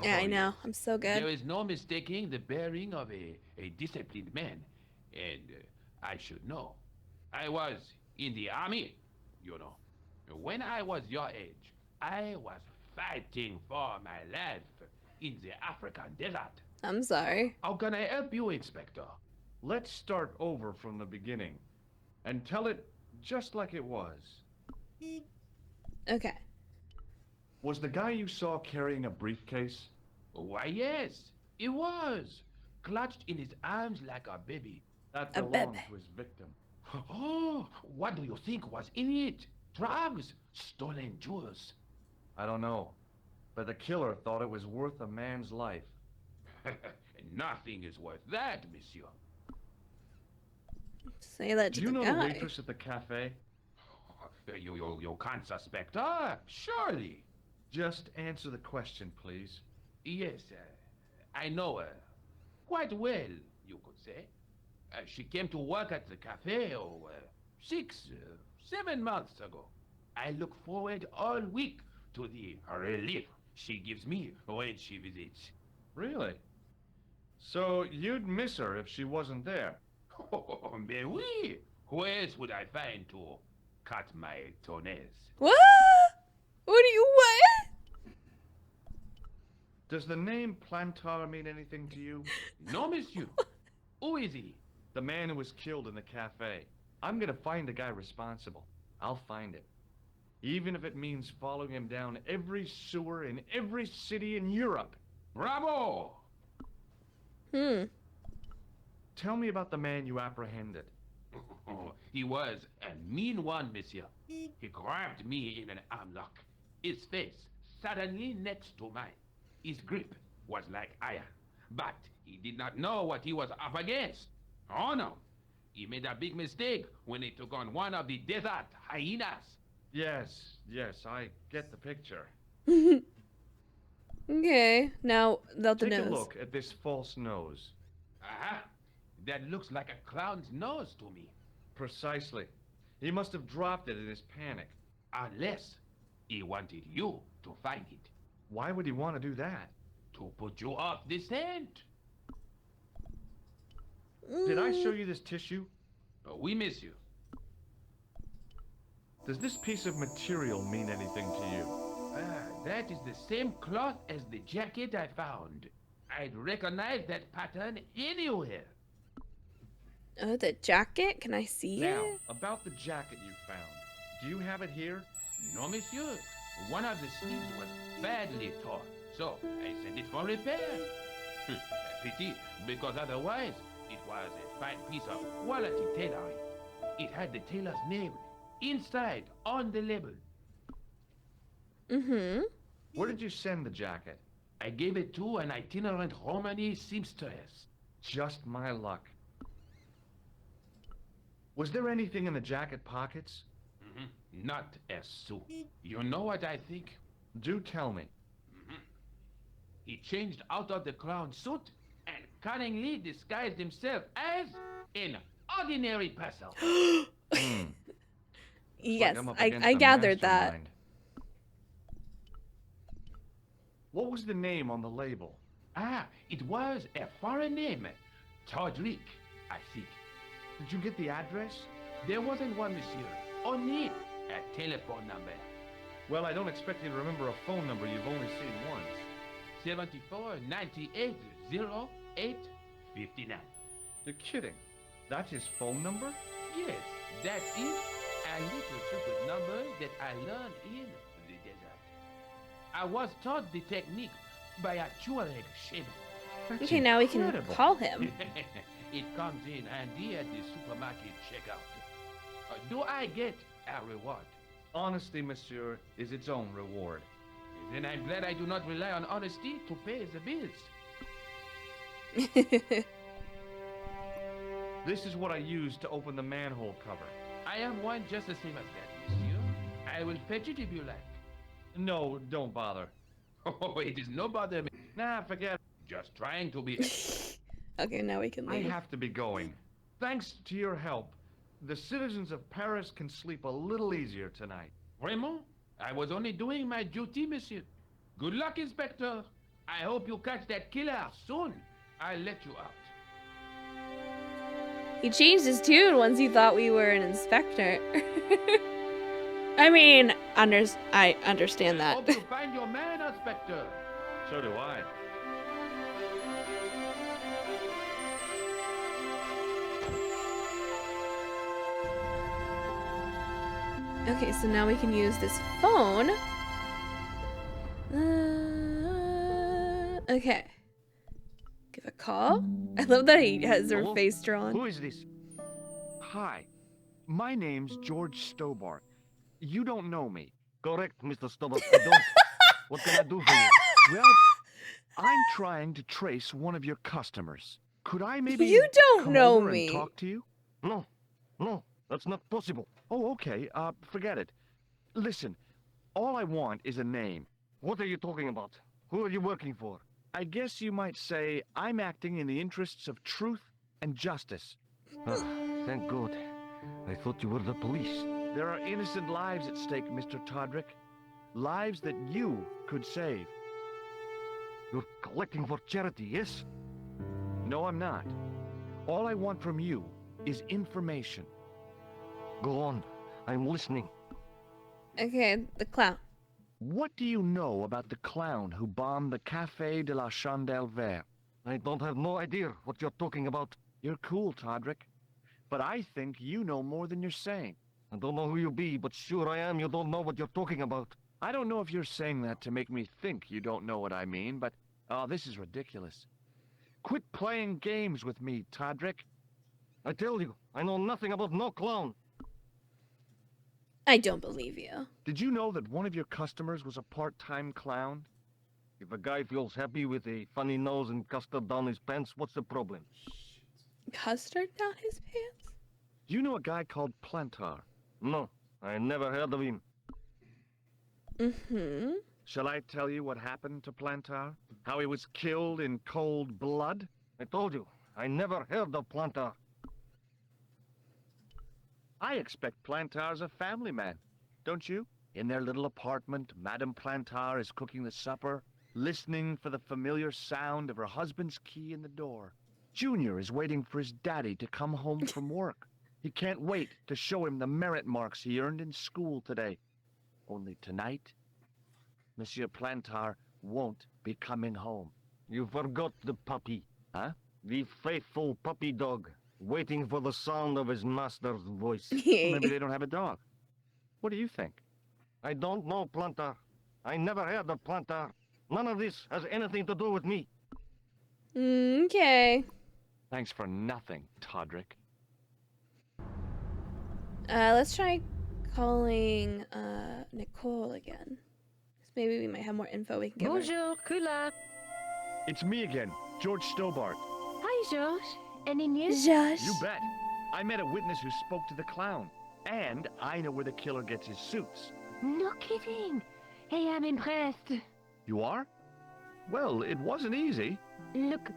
Yeah, I Oh, know. yes. I'm so There good. is no mistaking the bearing of a disciplined man. And I should know. I was in the army, you know. When I was your age, I was fighting for my life in the African desert. I'm sorry. How can I help you, Inspector? Let's start over from the beginning and tell it just like it was. Okay. Was the guy you saw carrying a briefcase? Why, yes, it was. Clutched in his arms like a baby. That A belonged bebe. to his victim. Oh, what do you think was in it? Drugs? Stolen jewels? I don't know, but the killer thought it was worth a man's life. Nothing is worth that, monsieur. Say that Do to you the know guy. the waitress at the cafe? You can't suspect her, surely. Just answer the question, please. Yes, I know her. Quite well, you could say. She came to work at the cafe, 7 months ago. I look forward all week to the relief she gives me when she visits. Really? So you'd miss her if she wasn't there? Oh, mais oui. Who else would I find to cut my toenails? What? What do you what? Does the name Plantar mean anything to you? No, monsieur. Who is he? The man who was killed in the cafe. I'm gonna find the guy responsible. I'll find him. Even if it means following him down every sewer in every city in Europe. Bravo! Tell me about the man you apprehended. He was a mean one, monsieur. He grabbed me in an armlock. His face suddenly next to mine. His grip was like iron. But he did not know what he was up against. Oh no. He made a big mistake when he took on one of the desert hyenas. Yes, I get the picture. Okay. Now about the Take nose. a look at this false nose. Aha! That looks like a clown's nose to me. Precisely. He must have dropped it in his panic. Unless he wanted you to find it. Why would he want to do that? To put you off the scent. Did I show you this tissue? We miss you. Does this piece of material mean anything to you? That is the same cloth as the jacket I found. I'd recognize that pattern anywhere. Oh, the jacket? Can I see Now, it? about the jacket you found. Do you have it here? No, monsieur. One of the sleeves was badly torn, so I sent it for repair. Pity, because otherwise it was a fine piece of quality tailoring. It had the tailor's name inside on the label. Where did you send the jacket? I gave it to an itinerant Romani seamstress. Just my luck. Was there anything in the jacket pockets? Not a sou. You know what I think? Do tell me. He changed out of the clown suit and cunningly disguised himself as an ordinary person. Yes, Like I'm up I against a gathered that. mastermind. What was the name on the label? It was a foreign name. Todrick, I think. Did you get the address? There wasn't one, monsieur. Only a telephone number. Well, I don't expect you to remember a phone number you've only seen once. 74 98 08 59. You're kidding. That's his phone number? Yes, that is a little secret number that I learned in the desert. I was taught the technique by a Tuareg shaman. That's Okay, now we can incredible. call him. It comes in handy at the supermarket checkout. Do I get a reward? Honesty, monsieur, is its own reward. Then I'm glad I do not rely on honesty to pay the bills. This is what I used to open the manhole cover. I am one just the same as that, monsieur. I will fetch it if you like. No, don't bother. Oh, it is no bother me. Nah, forget. Just trying to be... Okay, now we can I leave. have to be going. Thanks to your help, the citizens of Paris can sleep a little easier tonight. Raymond, I was only doing my duty, monsieur. Good luck, Inspector. I hope you catch that killer soon. I'll let you out. He changed his tune once he thought we were an inspector. I mean, I understand that. Hope you find your man, Inspector. So do I. Okay, so now we can use this phone. Okay. Give a call. I love that he has her Hello? face drawn. Who is this? Hi, my name's George Stobbart. You don't know me. Correct, Mr. Stobbart. I don't. What can I do for you? Well, I'm trying to trace one of your customers. Could I maybe You don't come know over me. and talk to you? No, that's not possible. Oh, okay. Forget it. Listen, all I want is a name. What are you talking about? Who are you working for? I guess you might say I'm acting in the interests of truth and justice. Ah, thank God. I thought you were the police. There are innocent lives at stake, Mr. Todrick. Lives that you could save. You're collecting for charity, yes? No, I'm not. All I want from you is information. Go on. I'm listening. Okay, the clown. What do you know about the clown who bombed the Café de la Chandelle Verte? I don't have no idea what you're talking about. You're cool, Todrick. But I think you know more than you're saying. I don't know who you be, but sure I am you don't know what you're talking about. I don't know if you're saying that to make me think you don't know what I mean, but... Oh, this is ridiculous. Quit playing games with me, Todrick. I tell you, I know nothing about no clown. I don't believe you. Did you know that one of your customers was a part-time clown? If a guy feels happy with a funny nose and custard down his pants, what's the problem? Custard down his pants? Do you know a guy called Plantar? No, I never heard of him. Mm-hmm. Shall I tell you what happened to Plantar? How he was killed in cold blood? I told you, I never heard of Plantar. I expect Plantar's a family man, don't you? In their little apartment, Madame Plantar is cooking the supper, listening for the familiar sound of her husband's key in the door. Junior is waiting for his daddy to come home from work. He can't wait to show him the merit marks he earned in school today. Only tonight, Monsieur Plantar won't be coming home. You forgot the puppy. Huh? The faithful puppy dog, waiting for the sound of his master's voice. Maybe they don't have a dog. What do you think? I don't know Plantar. I never heard of Plantar. None of this has anything to do with me. Okay. Thanks for nothing, Todrick. Let's try calling Nicole again. Maybe we might have more info we can give her. Bonjour, Kula. It's me again, George Stobbart. Hi, George. Any news? Josh. You bet. I met a witness who spoke to the clown. And I know where the killer gets his suits. No kidding. Hey, I'm impressed. You are? Well, it wasn't easy. Look,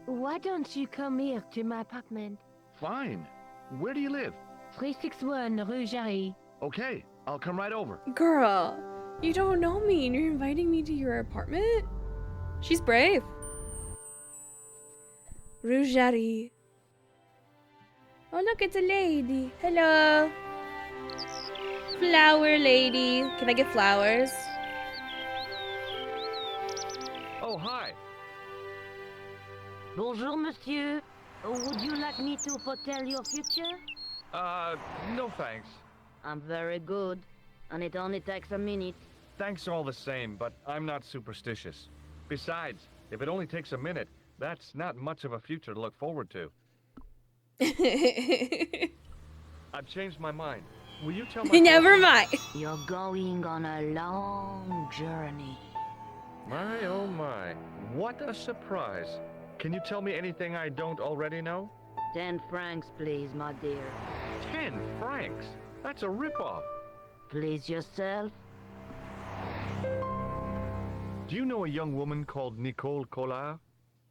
why don't you come here to my apartment? Fine. Where do you live? 361 Rue Jarry. Okay, I'll come right over. Girl, you don't know me and you're inviting me to your apartment? She's brave. Rue Jarry. Oh, look, it's a lady. Hello. Flower lady. Can I get flowers? Oh, hi. Bonjour, monsieur. Would you like me to foretell your future? No thanks. I'm very good, and it only takes a minute. Thanks all the same, but I'm not superstitious. Besides, if it only takes a minute, that's not much of a future to look forward to. I've changed my mind. Will you tell my Never mind. You're going on a long journey. My, oh my. What a surprise. Can you tell me anything I don't already know? 10 francs, please, my dear. 10 francs? That's a ripoff. Please yourself. Do you know a young woman called Nicole Collard?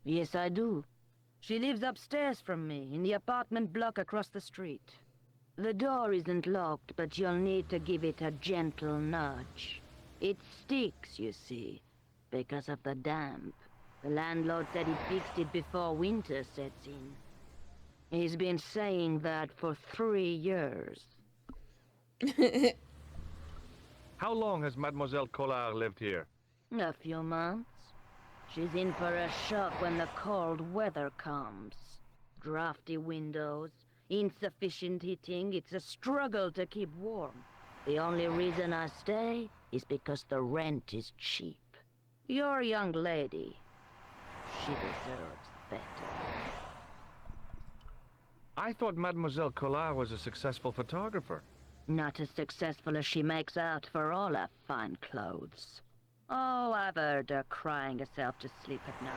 Yes, I do. She lives upstairs from me, in the apartment block across the street. The door isn't locked, but you'll need to give it a gentle nudge. It sticks, you see, because of the damp. The landlord said he fixed it before winter sets in. He's been saying that for 3 years. How long has Mademoiselle Collard lived here? A few months. She's in for a shock when the cold weather comes. Drafty windows, insufficient heating, it's a struggle to keep warm. The only reason I stay is because the rent is cheap. You're a young lady. She deserves better. I thought Mademoiselle Collard was a successful photographer. Not as successful as she makes out for all her fine clothes. Oh, I've heard her crying herself to sleep at night.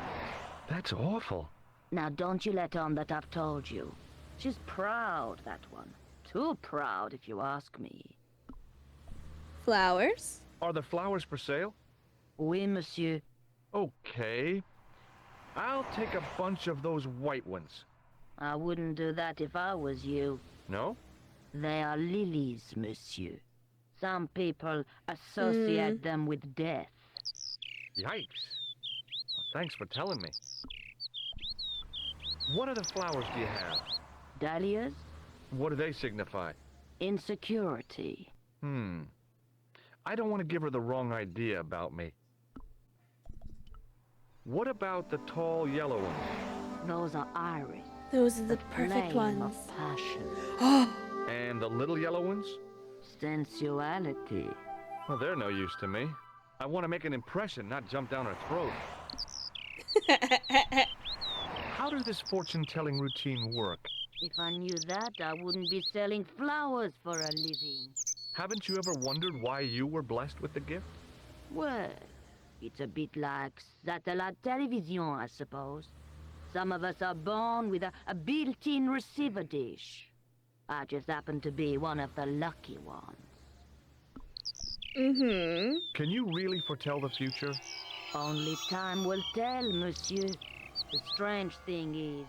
That's awful. Now don't you let on that I've told you. She's proud, that one. Too proud, if you ask me. Flowers? Are the flowers for sale? Oui, monsieur. Okay. I'll take a bunch of those white ones. I wouldn't do that if I was you. No? They are lilies, monsieur. Some people associate them with death. Yikes. Well, thanks for telling me. What other flowers do you have? Dahlias? What do they signify? Insecurity. I don't want to give her the wrong idea about me. What about the tall yellow ones? Those are iris. Those are the perfect Flame ones. of passion. Oh, And the little yellow ones? Sensuality. Well, they're no use to me. I want to make an impression, not jump down her throat. How does this fortune-telling routine work? If I knew that, I wouldn't be selling flowers for a living. Haven't you ever wondered why you were blessed with the gift? Well, it's a bit like satellite television, I suppose. Some of us are born with a built-in receiver dish. I just happen to be one of the lucky ones. Can you really foretell the future? Only time will tell, monsieur. The strange thing is,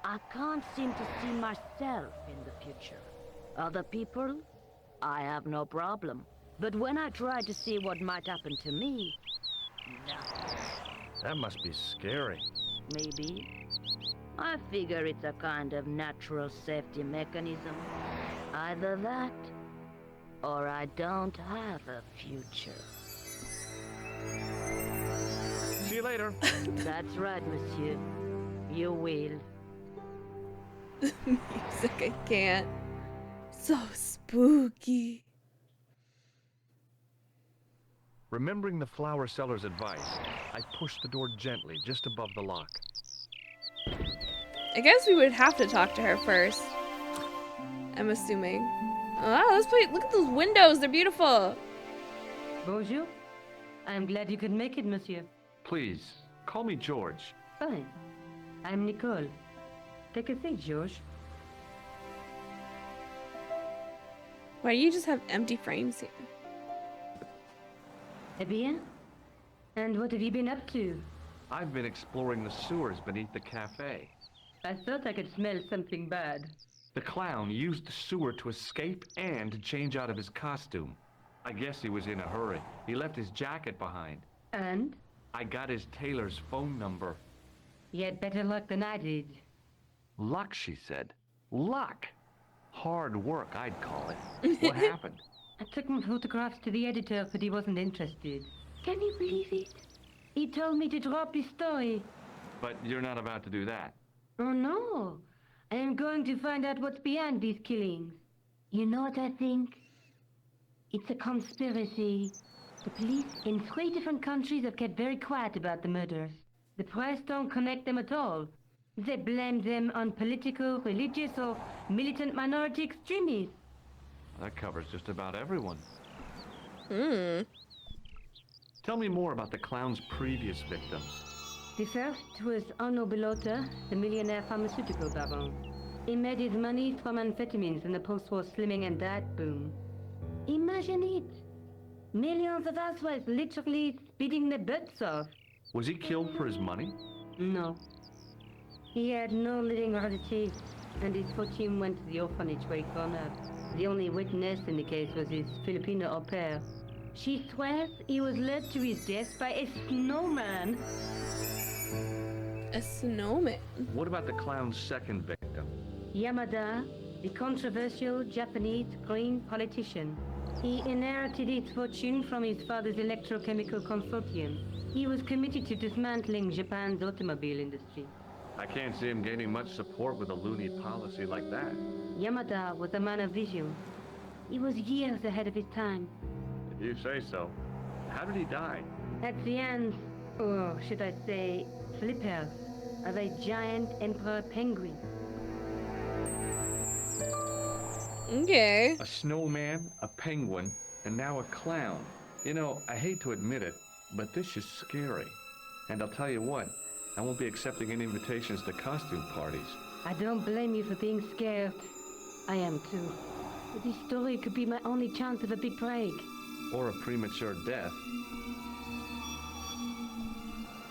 I can't seem to see myself in the future. Other people, I have no problem. But when I try to see what might happen to me, nothing. That must be scary. Maybe. I figure it's a kind of natural safety mechanism. Either that, or I don't have a future. See you later. That's right, monsieur. You will. music, I can't. So spooky. Remembering the flower seller's advice, I pushed the door gently just above the lock. I guess we would have to talk to her first. I'm assuming. Oh, let's play. Look at those windows. They're beautiful. Bonjour. I'm glad you could make it, monsieur. Please, call me George. Fine. I'm Nicole. Take a seat, George. Why do you just have empty frames here? Eh bien? And what have you been up to? I've been exploring the sewers beneath the cafe. I thought I could smell something bad. The clown used the sewer to escape and to change out of his costume. I guess he was in a hurry. He left his jacket behind. And? I got his tailor's phone number. You had better luck than I did. Luck, she said. Luck! Hard work, I'd call it. What happened? I took my photographs to the editor, but he wasn't interested. Can you believe it? He told me to drop his story. But you're not about to do that. Oh no! I am going to find out what's behind these killings. You know what I think? It's a conspiracy. The police in 3 different countries have kept very quiet about the murders. The press don't connect them at all. They blame them on political, religious, or militant minority Tell me more about the clown's previous victims. The first was Arno Bellotta, the millionaire pharmaceutical baron. He made his money from amphetamines in the post-war slimming and diet boom. Imagine it! Millions of housewives literally speeding their butts off. Was he killed for his money? No. He had no living relatives, and his fortune went to the orphanage where he grew up. The only witness in the case was his Filipino au pair. She swears he was led to his death by a snowman. A snowman? What about the clown's second victim? Yamada, the controversial Japanese green politician. He inherited his fortune from his father's electrochemical consortium. He was committed to dismantling Japan's automobile industry. I can't see him gaining much support with a loony policy like that. Yamada was a man of vision. He was years ahead of his time. If you say so. How did he die? At the hands, or should I say, flippers, of a giant emperor penguin. Okay. A snowman, a penguin, and now a clown. You know, I hate to admit it, but this is scary. And I'll tell you what, I won't be accepting any invitations to costume parties. I don't blame you for being scared. I am too. But this story could be my only chance of a big break. Or a premature death.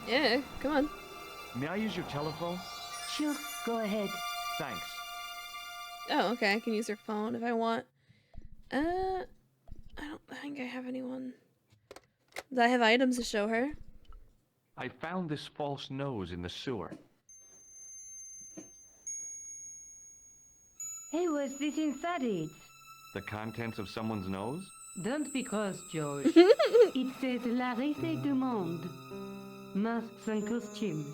Yeah, come on. May I use your telephone? Sure, go ahead. Thanks. Oh, okay, I can use her phone if I want. I don't think I have anyone. Do I have items to show her? I found this false nose in the sewer. Hey, what's this inside it? The contents of someone's nose? Don't be cross, George. It says La Risée du Monde. Masks and costumes.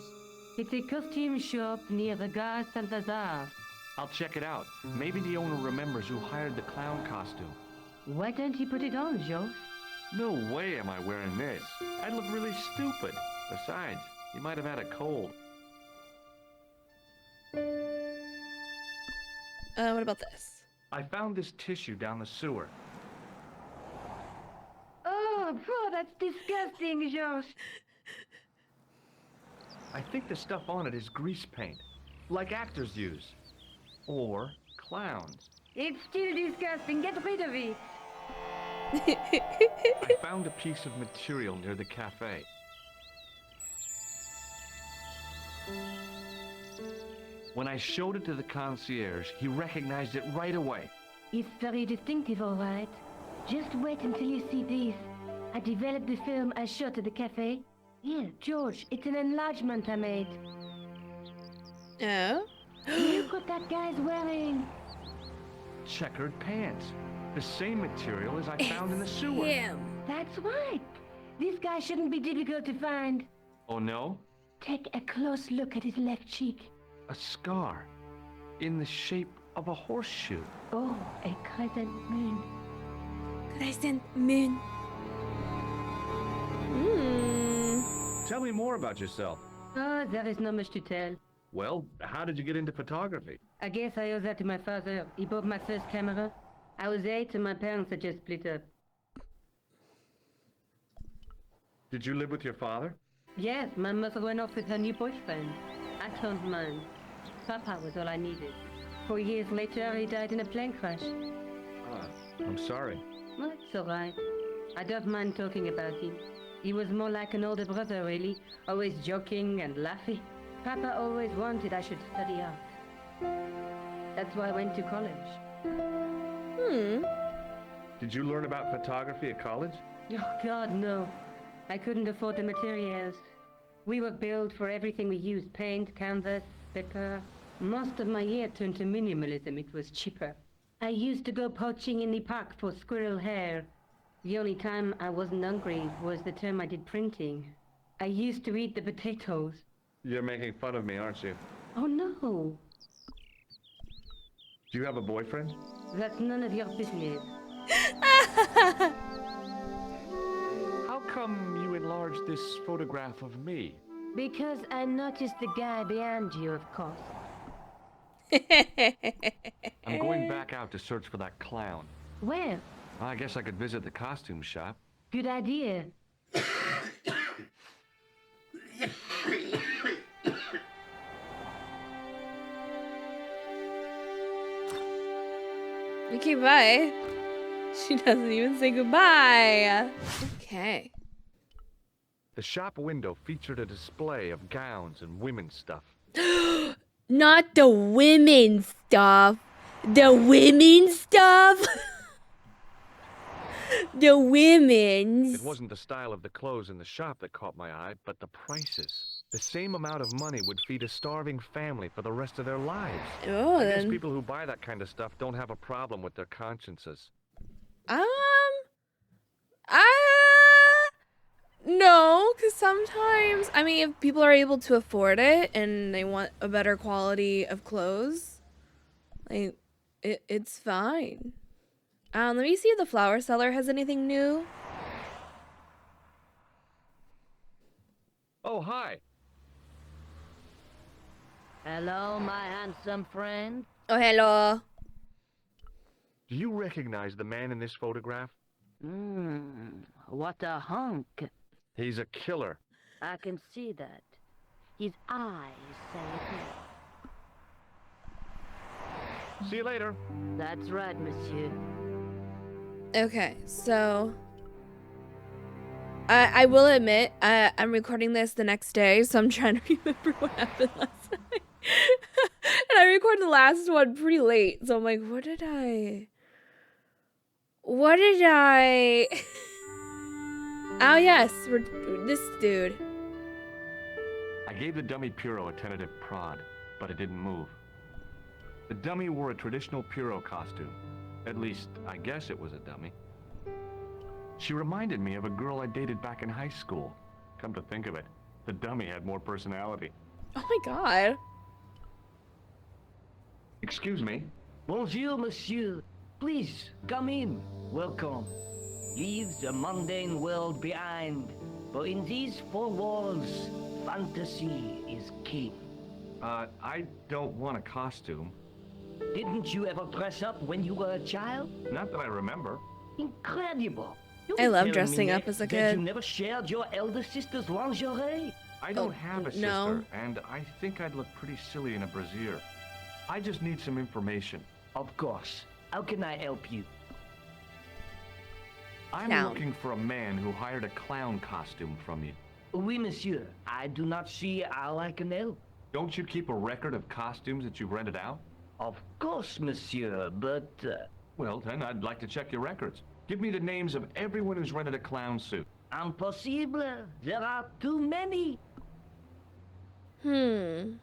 It's a costume shop near the Gare Saint-Lazare. I'll check it out. Maybe the owner remembers who hired the clown costume. Why don't you put it on, George? No way am I wearing this. I'd look really stupid. Besides, you might have had a cold. What about this? I found this tissue down the sewer. Oh, that's disgusting, George. I think the stuff on it is grease paint, like actors use. Or clowns. It's still disgusting. Get rid of it. I found a piece of material near the cafe. When I showed it to the concierge, he recognized it right away. It's very distinctive, all right. Just wait until you see this. I developed the film I shot at the cafe. Here, George, it's an enlargement I made. Oh? Look what that guy's wearing. Checkered pants. The same material as I found in the sewer. Him. That's right. This guy shouldn't be difficult to find. Oh no? Take a close look at his left cheek. A scar. In the shape of a horseshoe. Oh, a crescent moon. Crescent moon. Tell me more about yourself. Oh, there is not much to tell. Well, how did you get into photography? I guess I owe that to my father. He bought my first camera. I was 8 and my parents had just split up. Did you live with your father? Yes, my mother went off with her new boyfriend. I turned mine. Papa was all I needed. 4 years later, he died in a plane crash. Ah, I'm sorry. Well, it's all right. I don't mind talking about him. He was more like an older brother, really. Always joking and laughing. Papa always wanted I should study art. That's why I went to college. Did you learn about photography at college? Oh, God, no. I couldn't afford the materials. We were billed for everything we used. Paint, canvas, paper. Most of my year turned to minimalism. It was cheaper. I used to go poaching in the park for squirrel hair. The only time I wasn't hungry was the term I did printing. I used to eat the potatoes. You're making fun of me, aren't you? Oh, no. Do you have a boyfriend? That's none of your business. How come you enlarged this photograph of me? Because I noticed the guy behind you, of course. I'm going back out to search for that clown. Where? I guess I could visit the costume shop. Good idea. Okay, bye. She doesn't even say goodbye. Okay. The shop window featured a display of gowns and women's stuff. Not the women's stuff. The women's stuff? The women's. It wasn't the style of the clothes in the shop that caught my eye, but the prices. The same amount of money would feed a starving family for the rest of their lives. Oh, I guess then. people who buy that kind of stuff don't have a problem with their consciences. No, because sometimes, I mean, if people are able to afford it and they want a better quality of clothes, like, it's fine. Let me see if the flower seller has anything new. Oh, hi. Hello, my handsome friend. Oh, hello. Do you recognize the man in this photograph? What a hunk. He's a killer. I can see that. His eyes say it all. See you later. That's right, monsieur. Okay, so I will admit I'm recording this the next day, so I'm trying to remember what happened last night. And I recorded the last one pretty late, so I'm like, what did I? Oh yes, this dude. I gave the dummy Puro a tentative prod, but it didn't move. The dummy wore a traditional Puro costume. At least, I guess it was a dummy. She reminded me of a girl I dated back in high school. Come to think of it, the dummy had more personality. Oh my god. Excuse me? Bonjour, monsieur. Please, come in. Welcome. Leave the mundane world behind. For in these four walls, fantasy is king. I don't want a costume. Didn't you ever dress up when you were a child? Not that I remember. Incredible. You I love tell dressing me up as a that kid. you never shared your elder sister's lingerie. I don't have a sister, no. and I think I'd look pretty silly in a brassiere. I just need some information. Of course. How can I help you? I'm Clown. looking for a man who hired a clown costume from you. Oui, monsieur. I do not see how I can help. Don't you keep a record of costumes that you've rented out? Of course, monsieur, but... Well, then I'd like to check your records. Give me the names of everyone who's rented a clown suit. Impossible. There are too many. Hmm.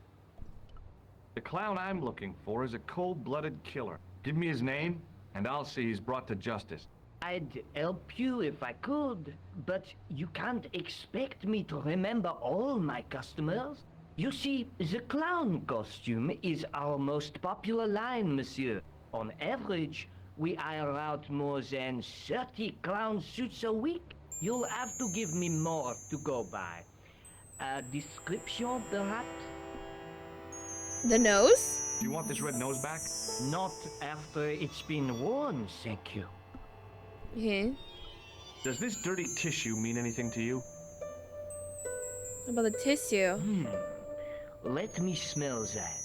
The clown I'm looking for is a cold-blooded killer. Give me his name, and I'll see he's brought to justice. I'd help you if I could, but you can't expect me to remember all my customers. You see, the clown costume is our most popular line, monsieur. On average, we hire out more than 30 clown suits a week. You'll have to give me more to go by. A description, perhaps? The nose? Do you want this red nose back? Not after it's been worn, thank you. Yeah. Does this dirty tissue mean anything to you? What about the tissue? Let me smell that.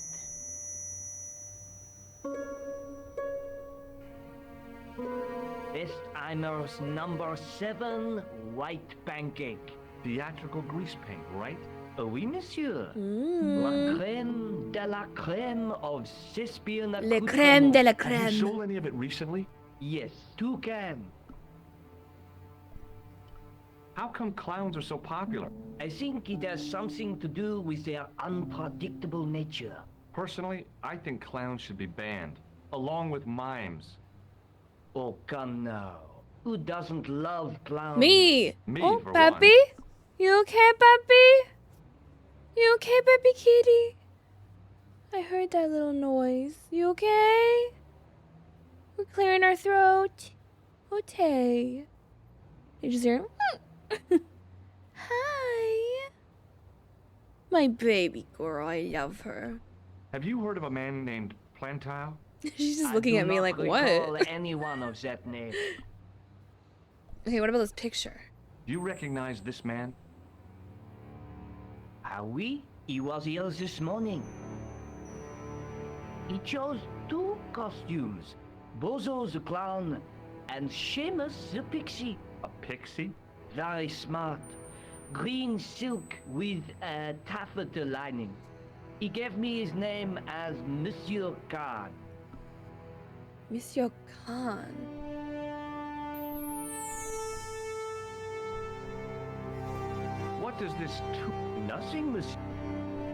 Bestheimer's number 7 white pancake. Theatrical grease paint, right? Oui, monsieur. Mm. La crème de la crème of Shakespeare. Le crème de la Have you crème. sold any of it recently? Yes, 2 cans. How come clowns are so popular? I think it has something to do with their unpredictable nature. Personally, I think clowns should be banned, along with mimes. Oh, come now. Who doesn't love clowns? Me. Me, Oh, for Peppy? You okay, Peppy? You okay, Peppy Kitty? I heard that little noise. You okay? We're clearing our throat. Okay. You just hear, hi. My baby girl, I love her. Have you heard of a man named Plantile? She's just I looking do at me not like, recall what? anyone of that name. Okay, what about this picture? Do you recognize this man? Ah oui, he was here this morning. He chose 2 costumes. Bozo the clown, and Seamus the pixie. A pixie? Very smart. Green silk with a taffeta lining. He gave me his name as Monsieur Khan. Monsieur Khan. What does this do? Nothing, monsieur.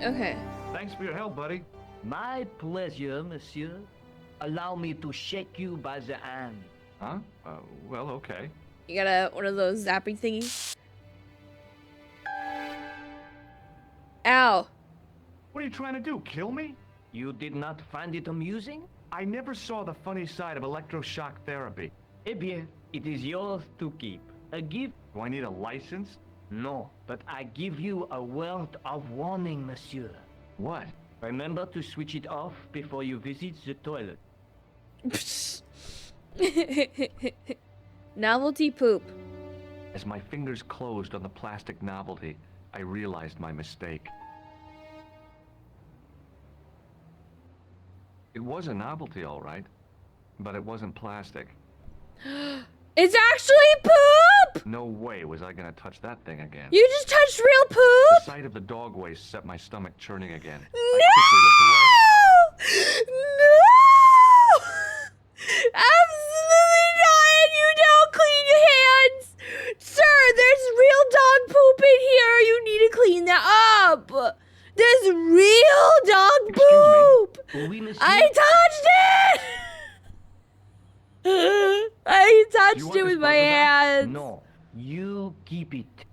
Okay. Thanks for your help, buddy. My pleasure, monsieur. Allow me to shake you by the hand. Huh? Well, okay. You got one of those zappy thingies? Ow. What are you trying to do, kill me? You did not find it amusing? I never saw the funny side of electroshock therapy. Eh bien, it is yours to keep. A gift? Do I need a license? No, but I give you a word of warning, monsieur. What? Remember to switch it off before you visit the toilet. Novelty poop. As my fingers closed on the plastic novelty, I realized my mistake. It was a novelty, all right, but it wasn't plastic. It's actually poop! No way was I gonna touch that thing again. You just touched real The poop? sight of the dog waste set my stomach churning again. No! I No! Absolutely not! And you don't clean your hands! Sir, there's real dog poop in here! You need to clean that up! There's real dog poop! Oui, monsieur. I touched it! I touched want it this with my buzzer back? hands! No, you keep it.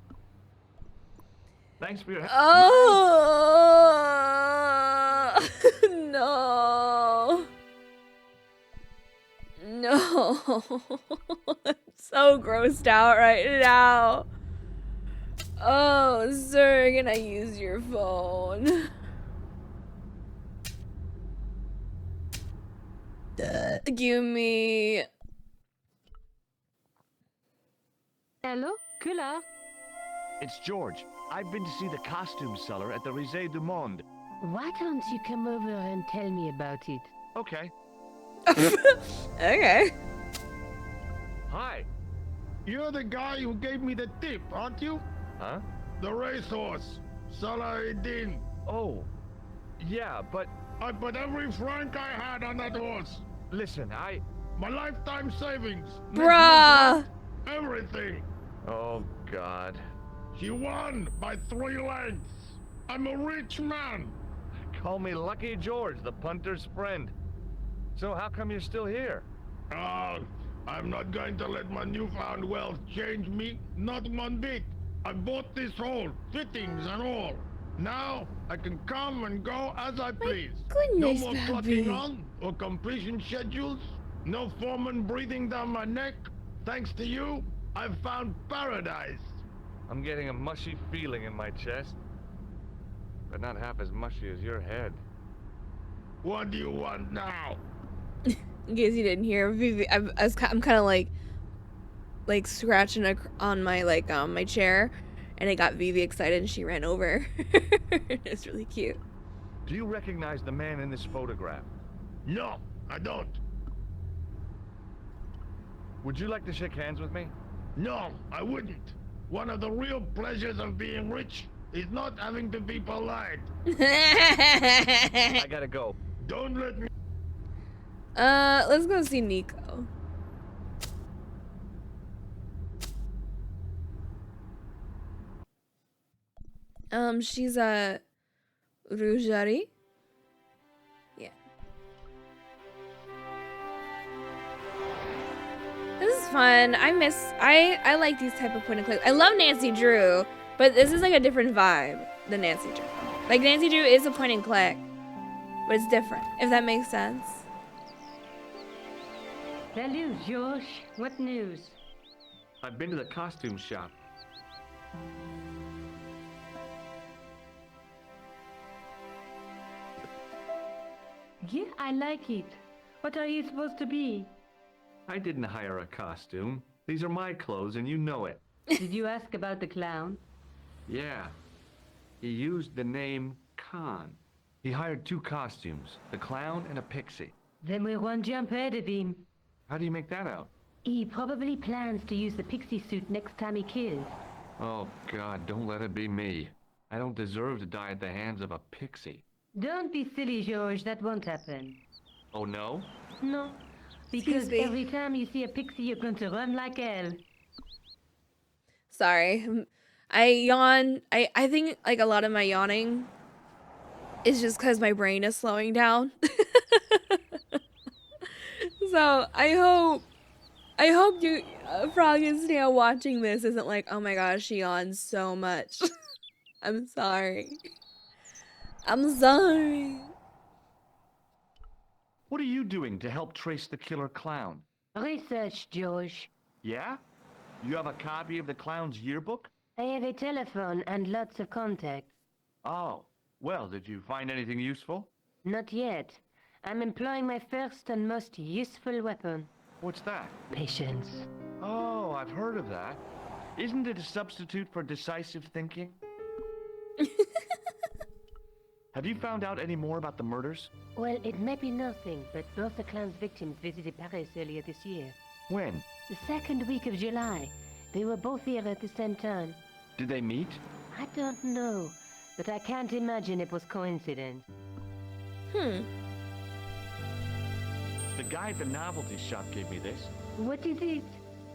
Thanks for your help. Oh no. No. I'm so grossed out right now. Oh, sir, can I use your phone? Give me. Hello, Kula. It's George. I've been to see the costume seller at the Risée du Monde. Why don't you come over and tell me about it? Okay. Okay. Hi. You're the guy who gave me the tip, aren't you? Huh? The racehorse, Salah-ed-Din. Oh. Yeah, but I put every franc I had on that horse. listen, My lifetime savings. Bruh. Everything. Oh, God. She won by 3 lengths. I'm a rich man. Call me Lucky George, the punter's friend. So how come you're still here? Oh, I'm not going to let my newfound wealth change me, not one bit. I bought this hole, fittings and all. Now I can come and go as I please. No goodness, more Bobby. clocking on or completion schedules. No foreman breathing down my neck. Thanks to you, I've found paradise. I'm getting a mushy feeling in my chest. But not half as mushy as your head. What do you want now? In case you didn't hear, Vivi, I'm kind of like scratching on my my chair, and it got Vivi excited, and she ran over. It's really cute. Do you recognize the man in this photograph? No, I don't. Would you like to shake hands with me? No, I wouldn't. One of the real pleasures of being rich is not having to be polite. I gotta go. Don't let me. Let's go see Nico. She's a Rujari. Yeah. This is fun. I like these type of point and click. I love Nancy Drew, but this is like a different vibe than Nancy Drew. Like Nancy Drew is a point and click, but it's different, if that makes sense. Salut, George. What news? I've been to the costume shop. Yeah, I like it. What are you supposed to be? I didn't hire a costume. These are my clothes, and you know it. Did you ask about the clown? Yeah. He used the name Khan. He hired 2 costumes, the clown and a pixie. Then we're one jump ahead of him. How do you make that out? He probably plans to use the pixie suit next time he kills. Oh, God, don't let it be me. I don't deserve to die at the hands of a pixie. Don't be silly, George. That won't happen. Oh, no? No, Excuse because me. every time you see a pixie, you're going to run like hell. Sorry. I yawn. I think like a lot of my yawning is just because my brain is slowing down. So I hope you, Frog and Snail watching this isn't like, oh my gosh, she yawns so much. I'm sorry. I'm sorry. What are you doing to help trace the killer clown? Research, George. Yeah? You have a copy of the clown's yearbook? I have a telephone and lots of contacts. Oh, well, did you find anything useful? Not yet. I'm employing my first and most useful weapon. What's that? Patience. Oh, I've heard of that. Isn't it a substitute for decisive thinking? Have you found out any more about the murders? Well, it may be nothing, but both the clown's victims visited Paris earlier this year. When? The second week of July. They were both here at the same time. Did they meet? I don't know, but I can't imagine it was coincidence. Hmm. The guy at the novelty shop gave me this. What is it?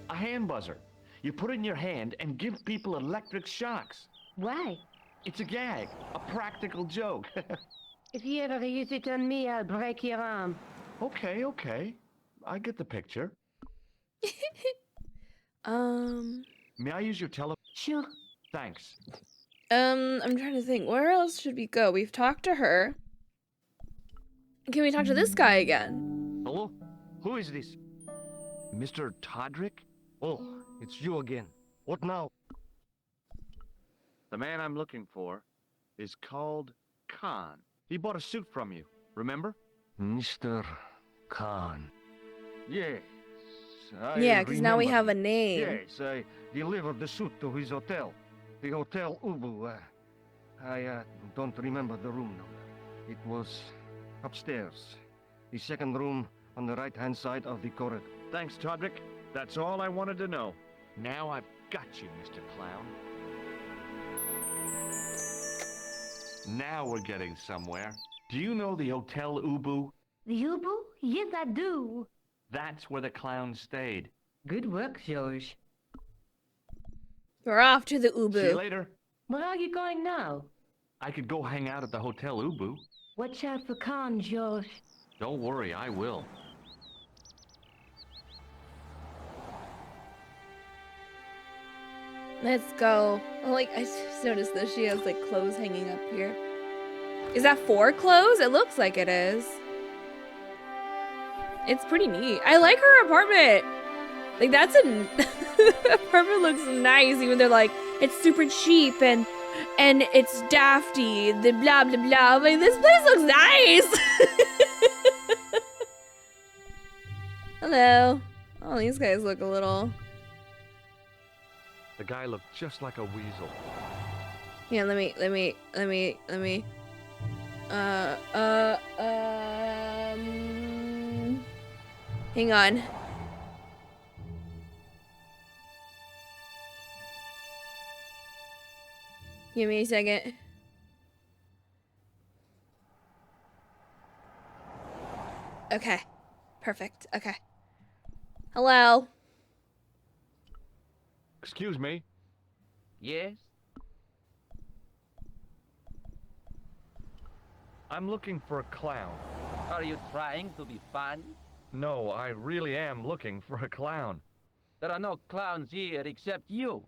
A hand buzzer. You put it in your hand and give people electric shocks. Why? It's a gag, a practical joke. If you ever use it on me, I'll break your arm. Okay, okay. I get the picture. May I use your Sure. Thanks. I'm trying to think. Where else should we go? We've talked to her. Can we talk to this guy again? Hello? Who is this? Mr. Todrick? Oh, it's you again. What now? The man I'm looking for is called Khan. He bought a suit from you, remember? Mr. Khan. Yes. Yeah, because now we have a name. Yes, I delivered the suit to his hotel. The Hotel Ubu. I don't remember the room number. It was upstairs. The second room on the right-hand side of the corridor. Thanks, Todrick. That's all I wanted to know. Now I've got you, Mr. Clown. Now we're getting somewhere. Do you know the Hotel Ubu? The Ubu? Yes, I do. That's where the clown stayed. Good work, George. We're off to the See you Ubu. later. Where are you going now? I could go hang out at the Hotel Ubu. Watch out for Khan, George. Don't worry, I will. Let's go. Oh, like, I just noticed that she has like clothes hanging up here. Is that for clothes? It looks like it is. It's pretty neat. I like her apartment. Like, that's a apartment looks nice, even though like it's super cheap and it's dafty. The blah blah blah. Like, this place looks nice. Hello. Oh, these guys look a little. The guy looked just like a weasel. Yeah, let me. Hang on. Give me a second. Okay. Perfect. Okay. Hello. Excuse me. Yes? I'm looking for a clown. Are you trying to be funny? No, I really am looking for a clown. There are no clowns here except you.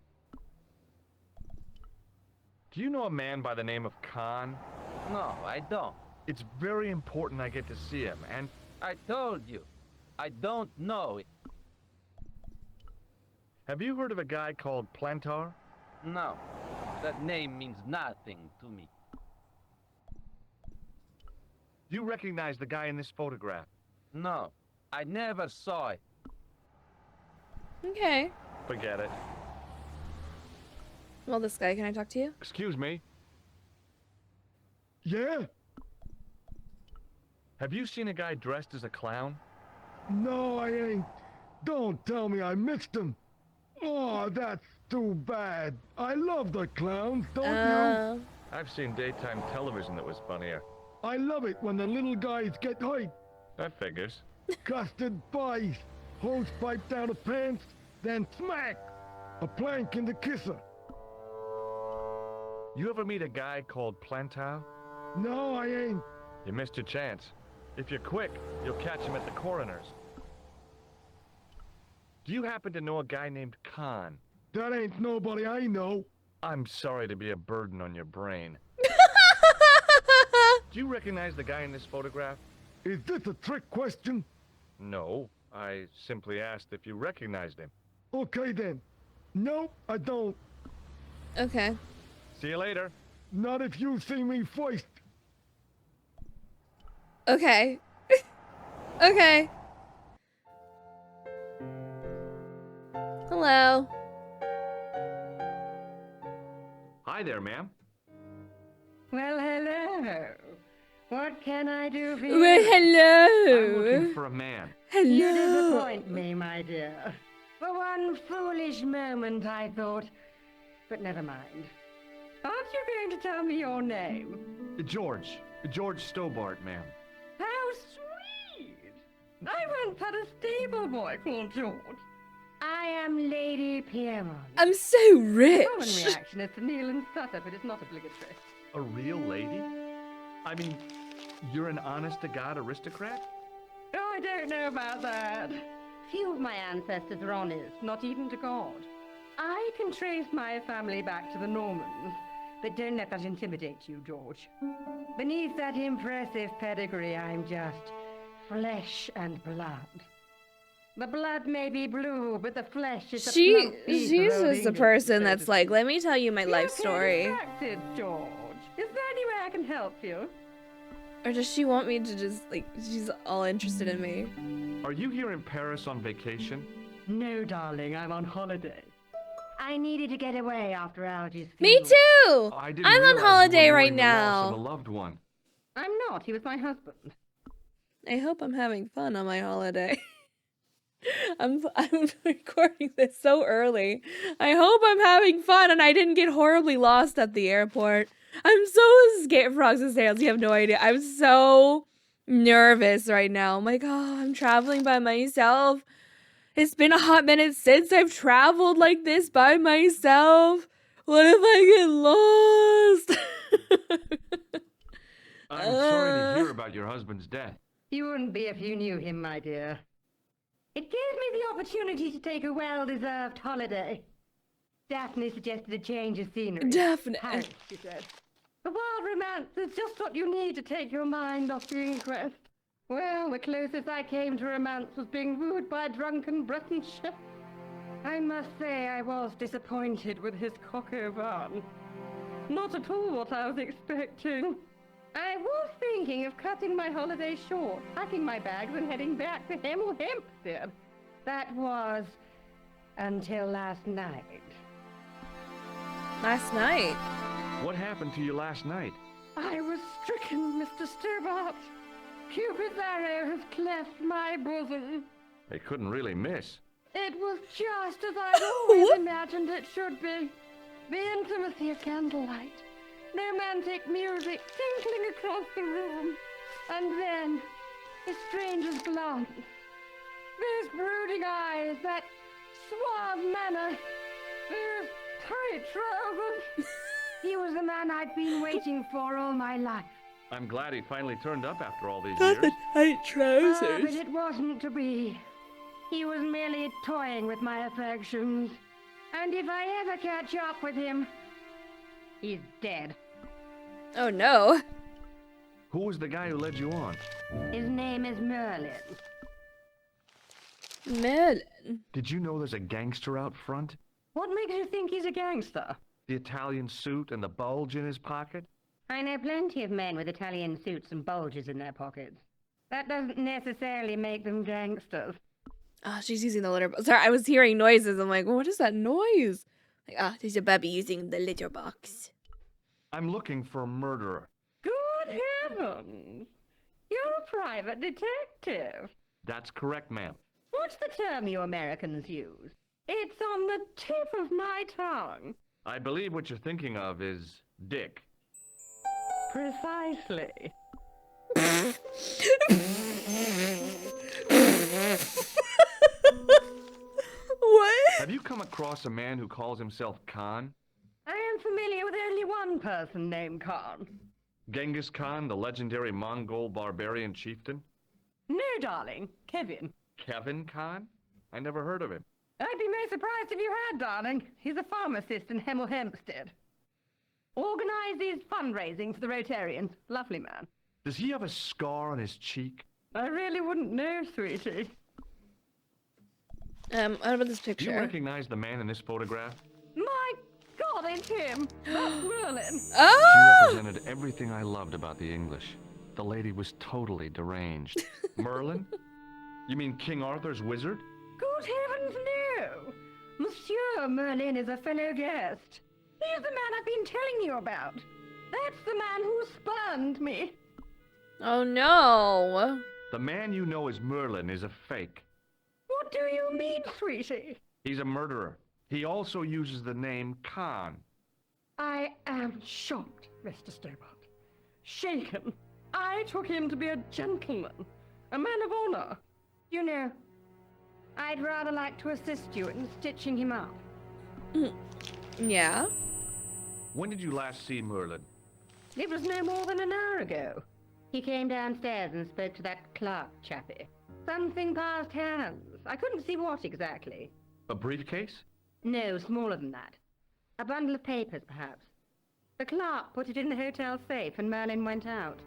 Do you know a man by the name of Khan? No, I don't. It's very important I get to see him, and I told you. I don't know it. have you heard of a guy called Plantar? No. That name means nothing to me. Do you recognize the guy in this photograph? No. I never saw it. Okay. Forget it. Well, this guy, can I talk to you? Excuse me? Yeah? Have you seen a guy dressed as a clown? No, I ain't. don't tell me I missed him. Oh, that's too bad. I love the clowns, don't you? I've seen daytime television that was funnier. I love it when the little guys get hyped. That figures. Custard pies, hose pipe down the pants, then smack! A plank in the kisser. You ever meet a guy called Plantow? No, I ain't. You missed your chance. If you're quick, you'll catch him at the coroner's. Do you happen to know a guy named Khan? That ain't nobody I know. I'm sorry to be a burden on your brain. Do you recognize the guy in this photograph? Is this a trick question? No, I simply asked if you recognized him. Okay then. No, I don't. Okay. See you later. Not if you see me first. Okay. Okay. Hello. Hi there, ma'am. Well, hello. What can I do for you? Well, hello. I'm looking for a man. Hello. You disappoint me, my dear. For one foolish moment, I thought. But never mind. Aren't you going to tell me your name? George Stobbart, ma'am. How sweet! I once had a stable boy called George. I am Lady Piermont. I'm so Common rich. reaction is to kneel and stutter, but it's not obligatory. A real lady? I mean, you're an honest-to-God aristocrat? Oh, I don't know about that. Few of my ancestors are honest, not even to God. I can trace my family back to the Normans, but don't let that intimidate you, George. Beneath that impressive pedigree, I'm just flesh and blood. The blood may be blue, but the flesh is a plump piece She's of old just a English, person so that's to like, speak. let me tell you my You life appear story. distracted, George. Is there any way I can help you? Or does she want me to just, like, she's all interested in me? Are you here in Paris on vacation? No, darling, I'm on holiday. I needed to get away after Algy's Me funeral. too! I didn't I'm on realize you holiday were right mourning the loss of a now. loved one. I'm not. He was my husband. I hope I'm having fun on my holiday. I'm recording this so early. I hope I'm having fun and I didn't get horribly lost at the airport. I'm so scared, Frogs and Snails. You have no idea. I'm so nervous right now. I'm like, oh, I'm traveling by myself. It's been a hot minute since I've traveled like this by myself. What if I get lost? I'm sorry to hear about your husband's death. You wouldn't be if you knew him, my dear. It gave me the opportunity to take a well-deserved holiday. Daphne suggested a change of scenery. Daphne. Paris, she said. A wild romance is just what you need to take your mind off the inquest. Well, the closest I came to romance was being wooed by a drunken Breton chef. I must say I was disappointed with his coq au vin. Not at all what I was expecting. I was thinking of cutting my holiday short, packing my bags and heading back to Hemel Hempstead. That was until last night. Last night? What happened to you last night? I was stricken, Mr. Stobbart. Cupid's arrow has cleft my bosom. They couldn't really miss. It was just as I'd always imagined it should be. The intimacy of candlelight. Romantic music tinkling across the room. And then, a stranger's glance. Those brooding eyes, that suave manner, those tight trousers. He was the man I'd been waiting for all my life. I'm glad he finally turned up after all these Not years. the tight But trousers. it wasn't to be. He was merely toying with my affections. And if I ever catch up with him, he's dead. Oh no. Who was the guy who led you on? His name is Merlin. Merlin. Did you know there's a gangster out front? What makes you think he's a gangster? The Italian suit and the bulge in his pocket? I know plenty of men with Italian suits and bulges in their pockets. That doesn't necessarily make them gangsters. Oh, she's using the litter box. Sorry, I was hearing noises. I'm like, what is that noise? Like, ah, there's a baby using the litter box. I'm looking for a murderer. Good heavens! You're a private detective. That's correct, ma'am. What What's the term you Americans use? It's on the tip of my tongue. I believe what you're thinking of is dick. Precisely. What? Have you come across a man who calls himself Khan? I am familiar with only one person named Khan. Genghis Khan, the legendary Mongol barbarian chieftain? No, darling. Kevin. Kevin Khan? I never heard of him. I'd be most surprised if you had, darling. He's a pharmacist in Hemel Hempstead. Organizes fundraising for the Rotarians. Lovely man. Does he have a scar on his cheek? I really wouldn't know, sweetie. What about this Do picture? you recognize the man in this photograph? My God, it's him. That's Merlin. She Oh! represented everything I loved about the English. The lady was totally deranged. Merlin? You mean King Arthur's wizard? Good heavens, no! Monsieur Merlin is a fellow guest. He's the man I've been telling you about. That's the man who spurned me. Oh no! The man you know as Merlin is a fake. What do you mean, sweetie? He's a murderer. He also uses the name Khan. I am shocked, Mr. Stobbart. Shaken. I took him to be a gentleman, a man of honor. You know, I'd rather like to assist you in stitching him up. Yeah? When did you last see Merlin? It was no more than an hour ago. He came downstairs and spoke to that clerk chappie. Something passed hands. I couldn't see what exactly. A briefcase? No, smaller than that. A bundle of papers, perhaps. The clerk put it in the hotel safe and Merlin went out.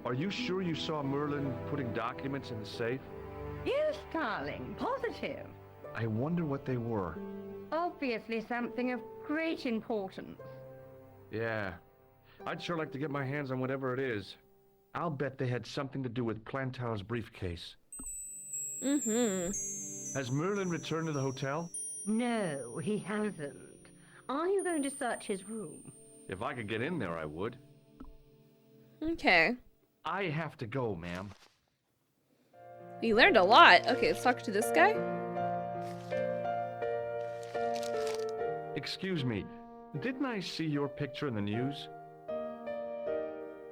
Are you sure you saw Merlin putting documents in the safe? Yes, darling, positive. I wonder what they were. Obviously something of great importance. Yeah. I'd sure like to get my hands on whatever it is. I'll bet they had something to do with Plantow's briefcase. Has Merlin returned to the hotel? No, he hasn't. Are you going to search his room? If I could get in there, I would. Okay. I have to go, ma'am. We learned a lot. Okay, let's talk to this guy. Excuse me, didn't I see your picture in the news?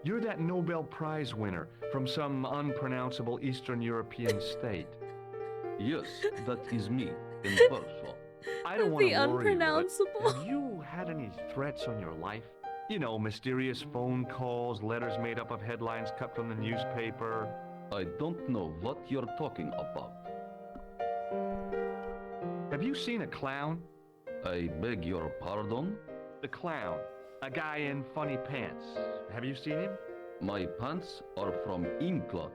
You're that Nobel Prize winner from some unpronounceable Eastern European state. Yes, that is me, in person. I don't The want to worry you, but unpronounceable. have you had any threats on your life? You know, mysterious phone calls, letters made up of headlines cut from the newspaper. I don't know what you're talking about. Have you seen a clown? I beg your pardon? The clown. A guy in funny pants. Have you seen him? My pants are from England.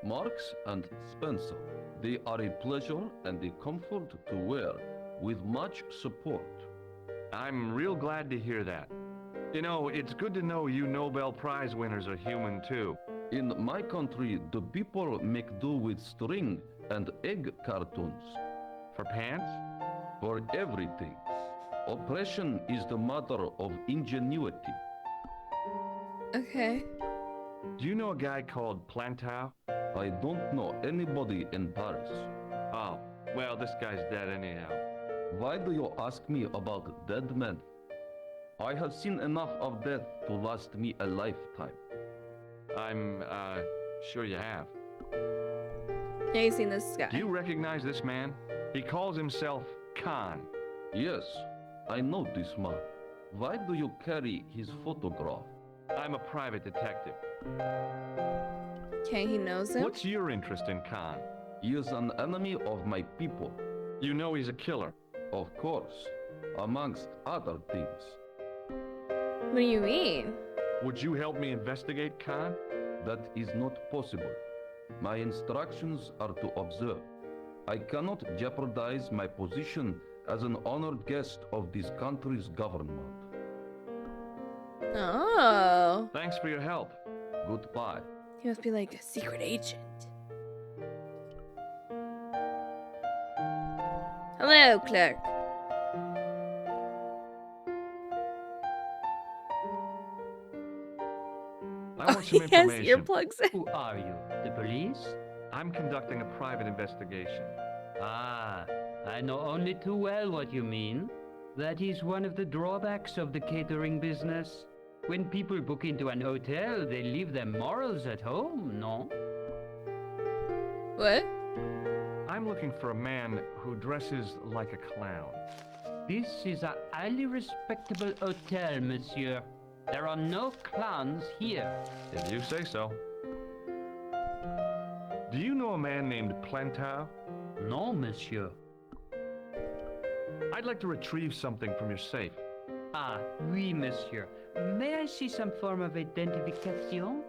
Marks and Spencer. They are a pleasure and a comfort to wear, with much support. I'm real glad to hear that. You know, it's good to know you Nobel Prize winners are human too. In my country, the people make do with string and egg cartoons. For pants? For everything. Oppression is the mother of ingenuity. Okay. Do you know a guy called Plantow? I don't know anybody in Paris. Oh, well, this guy's dead anyhow. Why do you ask me about dead men? I have seen enough of death to last me a lifetime. I'm, sure you have. Yeah, you seen this guy. Do you recognize this man? He calls himself Khan. Yes, I know this man. Why do you carry his photograph? I'm a private detective. Okay, he knows him. What's your interest in Khan? He is an enemy of my people. You know he's a killer. Of course, amongst other things. What do you mean? Would you help me investigate Khan? That is not possible. My instructions are to observe. I cannot jeopardize my position as an honored guest of this country's government. Oh. Thanks for your help. Goodbye. He must be like a secret agent. Hello, clerk. I want some He has information. earplugs in. Who are you? The police? I'm conducting a private investigation. Ah, I know only too well what you mean. That is one of the drawbacks of the catering business. When people book into an hotel, they leave their morals at home, no? What? I'm looking for a man who dresses like a clown. This is a highly respectable hotel, monsieur. There are no clowns here. If you say so. Do you know a man named Plantar? No, monsieur. I'd like to retrieve something from your safe. Ah, oui, monsieur. May I see some form of identification?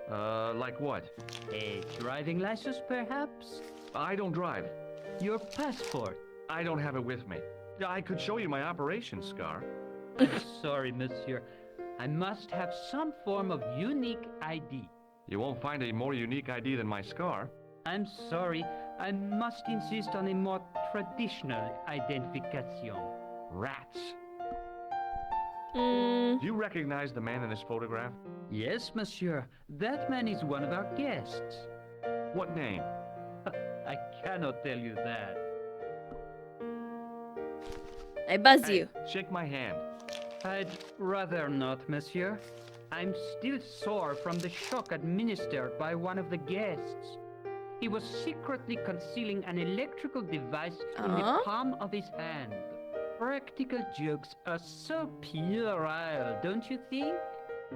Like what? A driving license, perhaps? I don't drive. Your passport? I don't have it with me. I could show you my operation scar. I'm sorry, monsieur. I must have some form of unique ID. You won't find a more unique ID than my scar. I'm sorry. I must insist on a more traditional identification. Rats. Mm. Do you recognize the man in this photograph? Yes, monsieur. That man is one of our guests. What name? I cannot tell you that. I buzz Hey, you. shake my hand. I'd rather not, monsieur. I'm still sore from the shock administered by one of the guests. He was secretly concealing an electrical device in the palm of his hand. Practical jokes are so puerile, don't you think?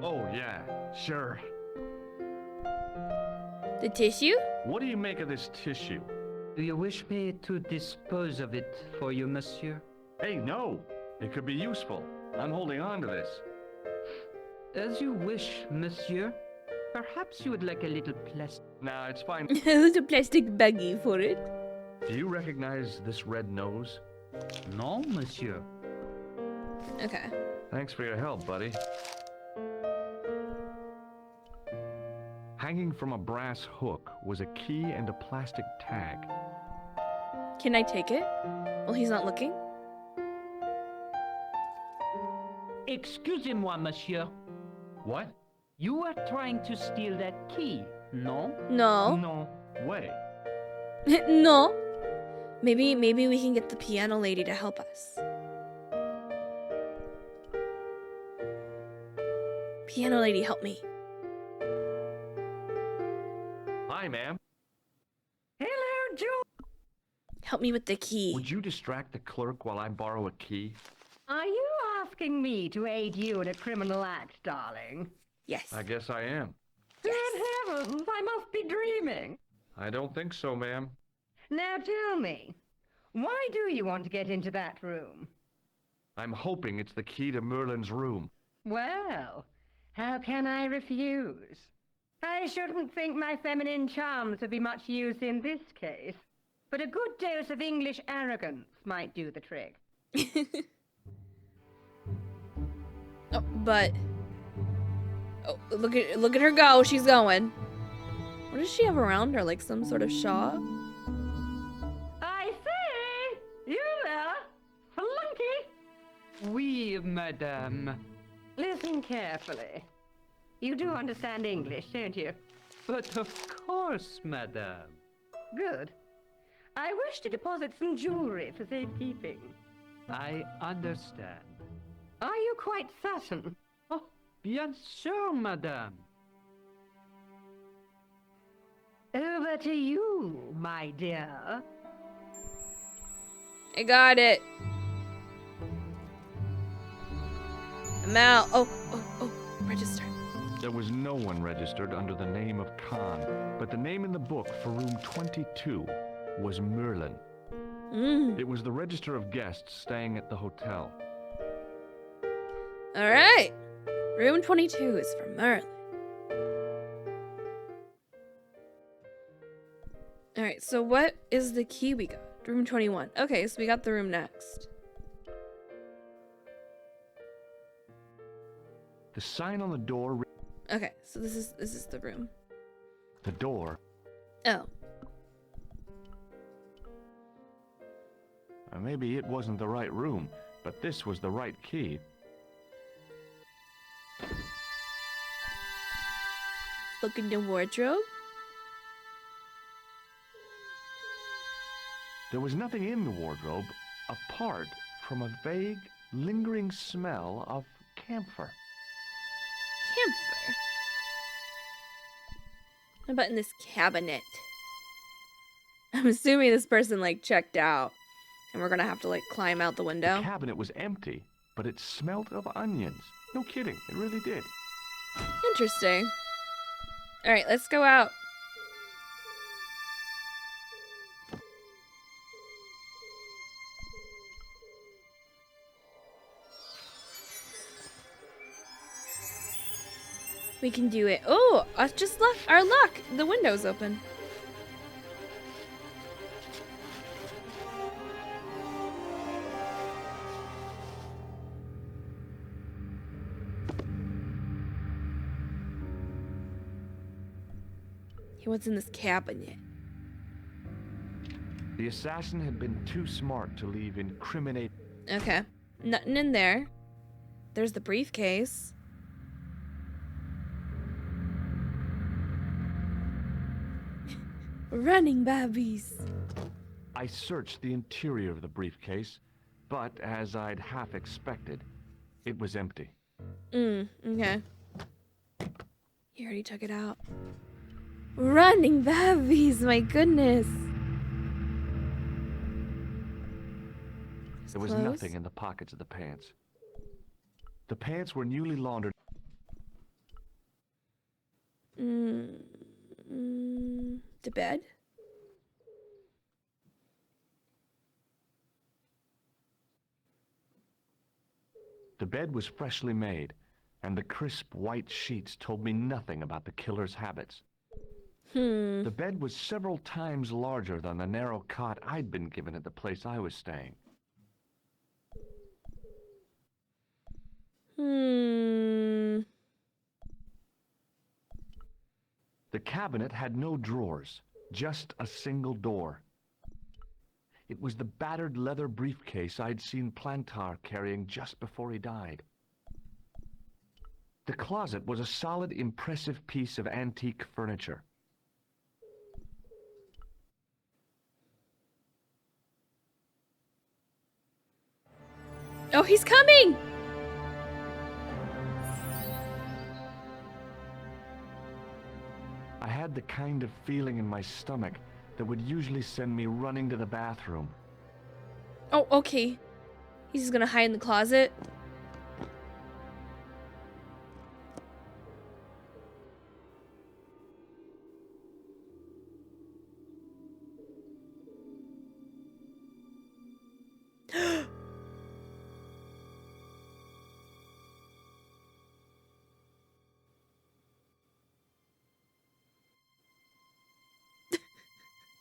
Oh, yeah, sure. The tissue? What do you make of this tissue? Do you wish me to dispose of it for you, monsieur? Hey, no! It could be useful. I'm holding on to this. As you wish, monsieur. Perhaps you would like a little plastic. Nah, it's fine. A little plastic baggie for it. Do you recognize this red nose? No, monsieur. Okay. Thanks for your help, buddy. Hanging from a brass hook was a key and a plastic tag. Can I take it? Well, he's not looking. Excusez-moi, monsieur. What? You are trying to steal that key, no? No. No way. No. Maybe we can get the piano lady to help us. Piano lady, help me. Hi, ma'am. Hello, Joe. Help me with the key. Would you distract the clerk while I borrow a key? Are you asking me to aid you in a criminal act, darling? Yes. I guess I am. Good heavens, I must be dreaming. I don't think so, ma'am. Now tell me, why do you want to get into that room? I'm hoping it's the key to Merlin's room. Well, how can I refuse? I shouldn't think my feminine charms would be much use in this case, but a good dose of English arrogance might do the trick. Oh, but oh, look at her go. She's going. What does she have around her? Like some sort of shawl? I say, you there, flunky. Oui, madame. Listen carefully. You do understand English, don't you? But of course, madame. Good. I wish to deposit some jewelry for safekeeping. I understand. Are you quite certain? Oh, bien sûr, madame. Over to you, my dear. I got it. I'm out. Oh, register. There was no one registered under the name of Khan, but the name in the book for room 22 was Merlin. It was the register of guests staying at the hotel. All right. Room 22 is for Merlin. All right, so what is the key we got? Room 21. Okay, so we got the room next. The sign on the door. Okay, so this is the room. The door. Oh. Maybe it wasn't the right room, but this was the right key. Look in the wardrobe. There was nothing in the wardrobe apart from a vague, lingering smell of camphor. Camphor. What about in this cabinet? I'm assuming this person like checked out and we're gonna have to like climb out the window. The cabinet was empty, but it smelled of onions. No kidding, it really did. Interesting. All right, let's go out. We can do it. Oh, us just left our luck. The window's open. What's in this cabinet? The assassin had been too smart to leave incriminating. Okay. Nothing in there. There's the briefcase. Running babies. I searched the interior of the briefcase, but as I'd half expected, it was empty. Okay. He already took it out. Running babies, my goodness. There was nothing in the pockets of the pants. The pants were newly laundered. The bed? The bed was freshly made, and the crisp white sheets told me nothing about the killer's habits. The bed was several times larger than the narrow cot I'd been given at the place I was staying. The cabinet had no drawers, just a single door. It was the battered leather briefcase I'd seen Plantar carrying just before he died. The closet was a solid, impressive piece of antique furniture. Oh, he's coming! I had the kind of feeling in my stomach that would usually send me running to the bathroom. Oh, okay. He's just gonna hide in the closet.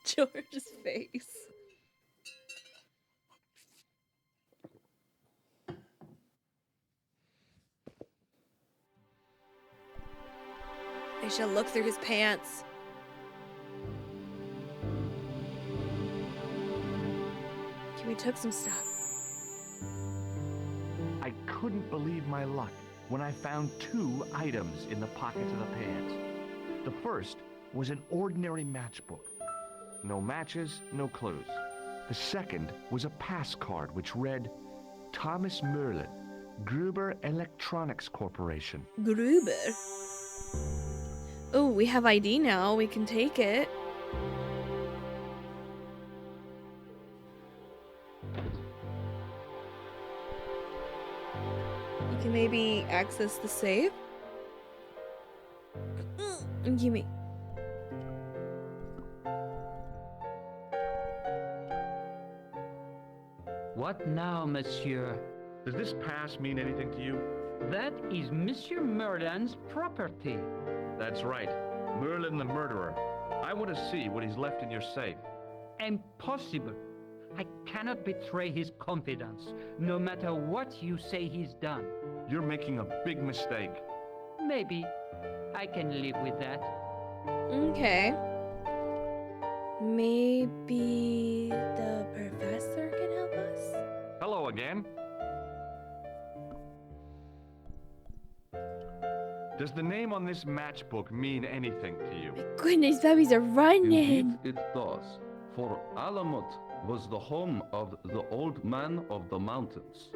George's face. I shall look through his pants. Okay, we took some stuff. I couldn't believe my luck when I found 2 items in the pockets of the pants. The first was an ordinary matchbook. No matches, no clues. The second was a pass card which read, Thomas Merlin, Gruber Electronics Corporation. Gruber. Oh, we have ID now. We can take it. You can maybe access the safe. Give me. What now, monsieur? Does this pass mean anything to you? That is Monsieur Merlin's property. That's right. Merlin the murderer. I want to see what he's left in your safe. Impossible. I cannot betray his confidence, no matter what you say he's done. You're making a big mistake. Maybe. I can live with that. Okay. Maybe the professor can help us? Hello again. Does the name on this matchbook mean anything to you? My goodness, babies are running. Indeed it does. For Alamut, was the home of the Old Man of the Mountains.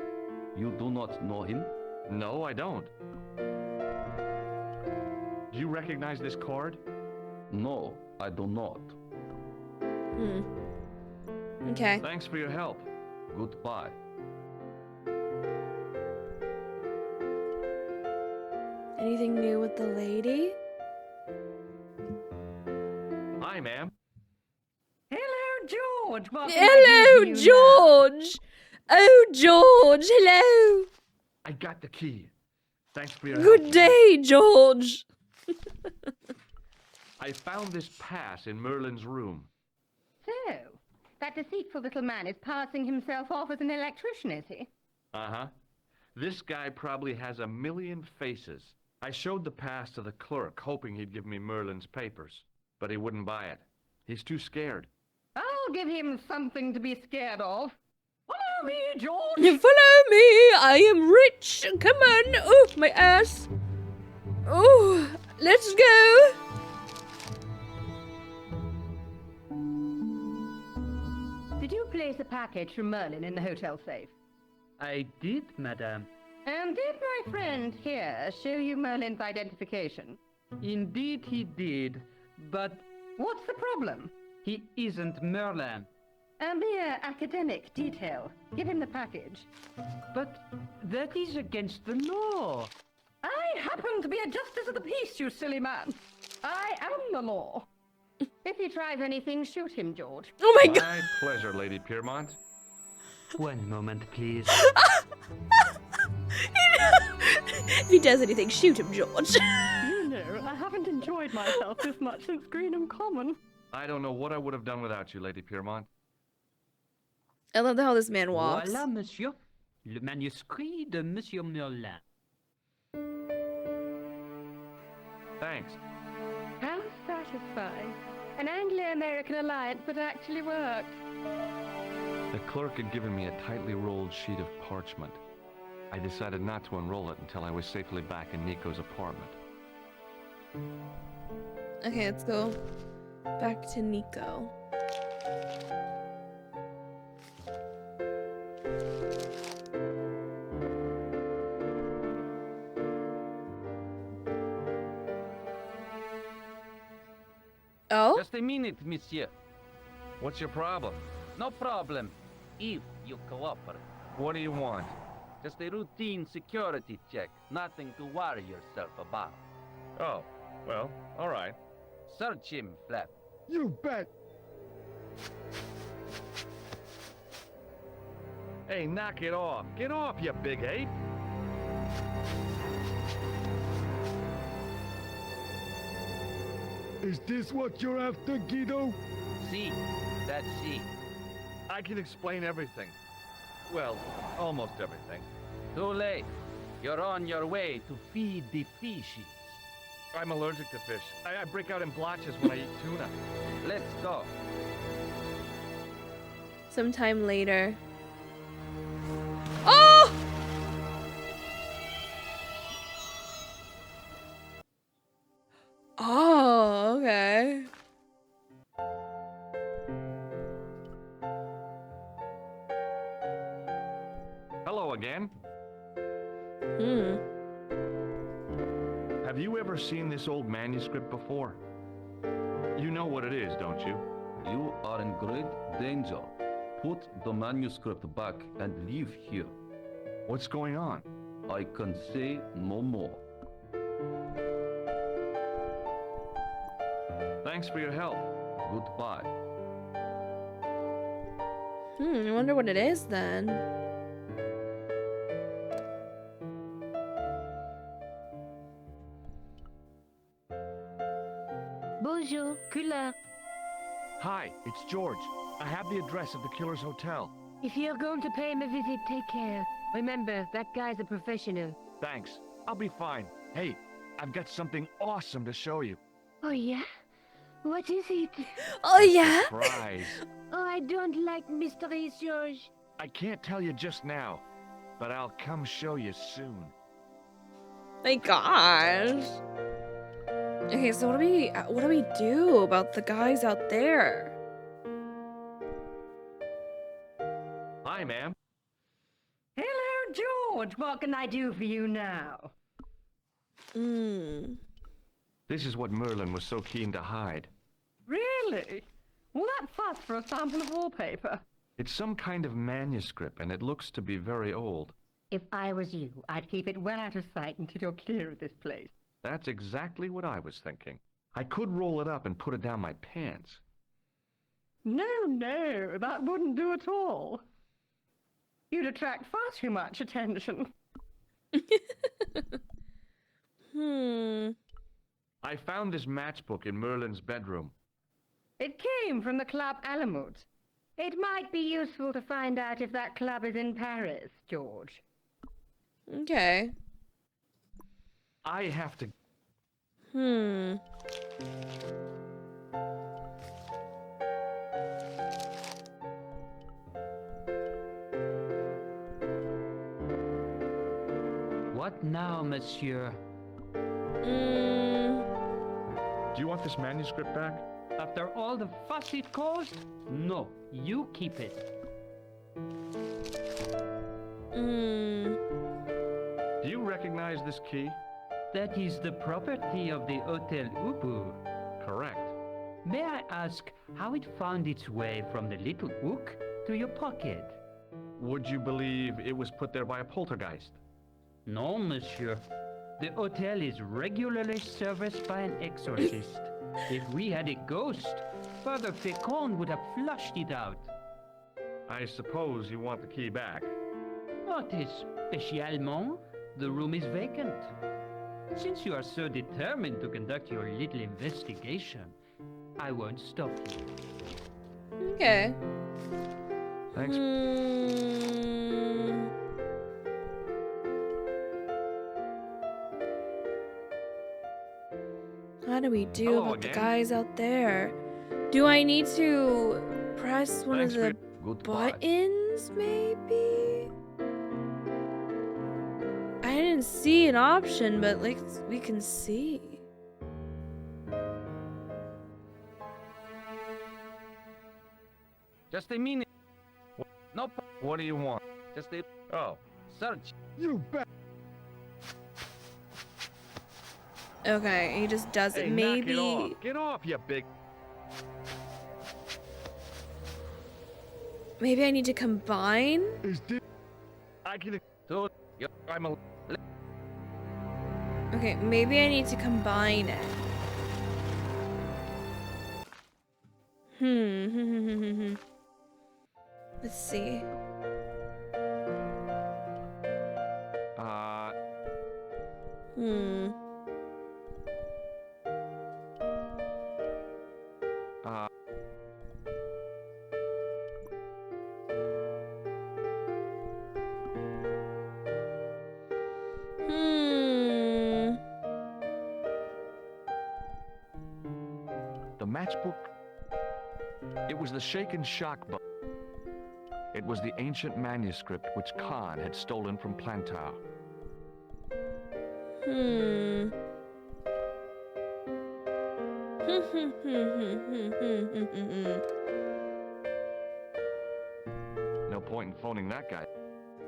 You do not know him? No, I don't. Do you recognize this cord? No, I do not. Hmm. Okay. Thanks for your help. Goodbye. Anything new with the lady? Hi, ma'am. Hello, George. What can I do Hello, for you now? George! Oh, George, hello! I got the key. Thanks for your Good help. day, George! I found this pass in Merlin's room. So, that deceitful little man is passing himself off as an electrician, is he? Uh-huh. This guy probably has a million faces. I showed the pass to the clerk, hoping he'd give me Merlin's papers, but he wouldn't buy it. He's too scared. I'll give him something to be scared of. Follow me, George. Follow me, I am rich. Come on. Oh, my ass. Oh, let's go. Did you place a package from Merlin in the hotel safe? I did, madame. And did my friend here show you Merlin's identification? Indeed he did, but What's the problem? he isn't Merlin. A mere academic detail. Give him the package. But that is against the law. I happen to be a justice of the peace, you silly man. I am the law. If he tries anything, shoot him, George. Oh my god. My pleasure, Lady Piermont. One moment, please. If he does anything, shoot him, George. You know, I haven't enjoyed myself this much since Greenham Common. I don't know what I would have done without you, Lady Piermont. I love how this man walks. Voilà, monsieur. Le manuscrit de Monsieur Merlin. Thanks. How satisfying. An Anglo-American alliance that actually worked. The clerk had given me a tightly rolled sheet of parchment. I decided not to unroll it until I was safely back in Nico's apartment. Okay, let's go back to Nico. Oh? Just a minute, monsieur. What's your problem? No problem. If you cooperate. What do you want? Just a routine security check. Nothing to worry yourself about. Oh, well, all right. Search him, Flap. You bet. Hey, knock it off. Get off, you big ape. Is this what you're after, Guido? See, that's she. I can explain everything. Well, almost everything. Too late. You're on your way to feed the fishes. I'm allergic to fish. I break out in blotches when I eat tuna. Let's go. Sometime later. Oh! Oh, okay. Hello again. Hmm. Have you ever seen this old manuscript before? You know what it is, don't you? You are in great danger. Put the manuscript back and leave here. What's going on? I can say no more. Thanks for your help. Goodbye. I wonder what it is then. Bonjour, couleur. Hi, it's George. I have the address of the killer's hotel. If you're going to pay him a visit, take care. Remember, that guy's a professional. Thanks. I'll be fine. Hey, I've got something awesome to show you. Oh, yeah? What is it? Oh, yeah? Surprise. Oh, I don't like mysteries, George. I can't tell you just now, but I'll come show you soon. My gosh. Okay, so what do we do about the guys out there? ma'am. Hello, George. What can I do for you now? This is what Merlin was so keen to hide. Really? Well, that fuss for a sample of wallpaper. It's some kind of manuscript, and it looks to be very old. If I was you, I'd keep it well out of sight until you're clear of this place. That's exactly what I was thinking. I could roll it up and put it down my pants. No, that wouldn't do at all. You'd attract far too much attention. I found this matchbook in Merlin's bedroom. It came from the Club Alamut. It might be useful to find out if that club is in Paris, George. Okay. I have to... What now, monsieur? Do you want this manuscript back? After all the fuss it caused? No, you keep it. Do you recognize this key? That is the property of the Hotel Ubu. Correct. May I ask how it found its way from the little hook to your pocket? Would you believe it was put there by a poltergeist? No, monsieur. The hotel is regularly serviced by an exorcist. If we had a ghost, Father Fécond would have flushed it out. I suppose you want the key back. Not spécialement. The room is vacant. Since you are so determined to conduct your little investigation, I won't stop you. Okay. Thanks. How do we do Hello about the again. guys out there? Do I need to press one Thanks of the Goodbye. buttons, maybe? I didn't see an option, but like we can see. Just a minute. No, What do you want? just a Oh. search. You bet. Okay, he just does it. Hey, Maybe. knock it off. Get off, you big... Maybe I need to combine. Is this... I can... So, I'm a... Okay, maybe I need to combine it. Let's see. Hmm. The matchbook? It was the Shaken Shock book. It was the ancient manuscript which Khan had stolen from Plantar. No point in phoning that guy.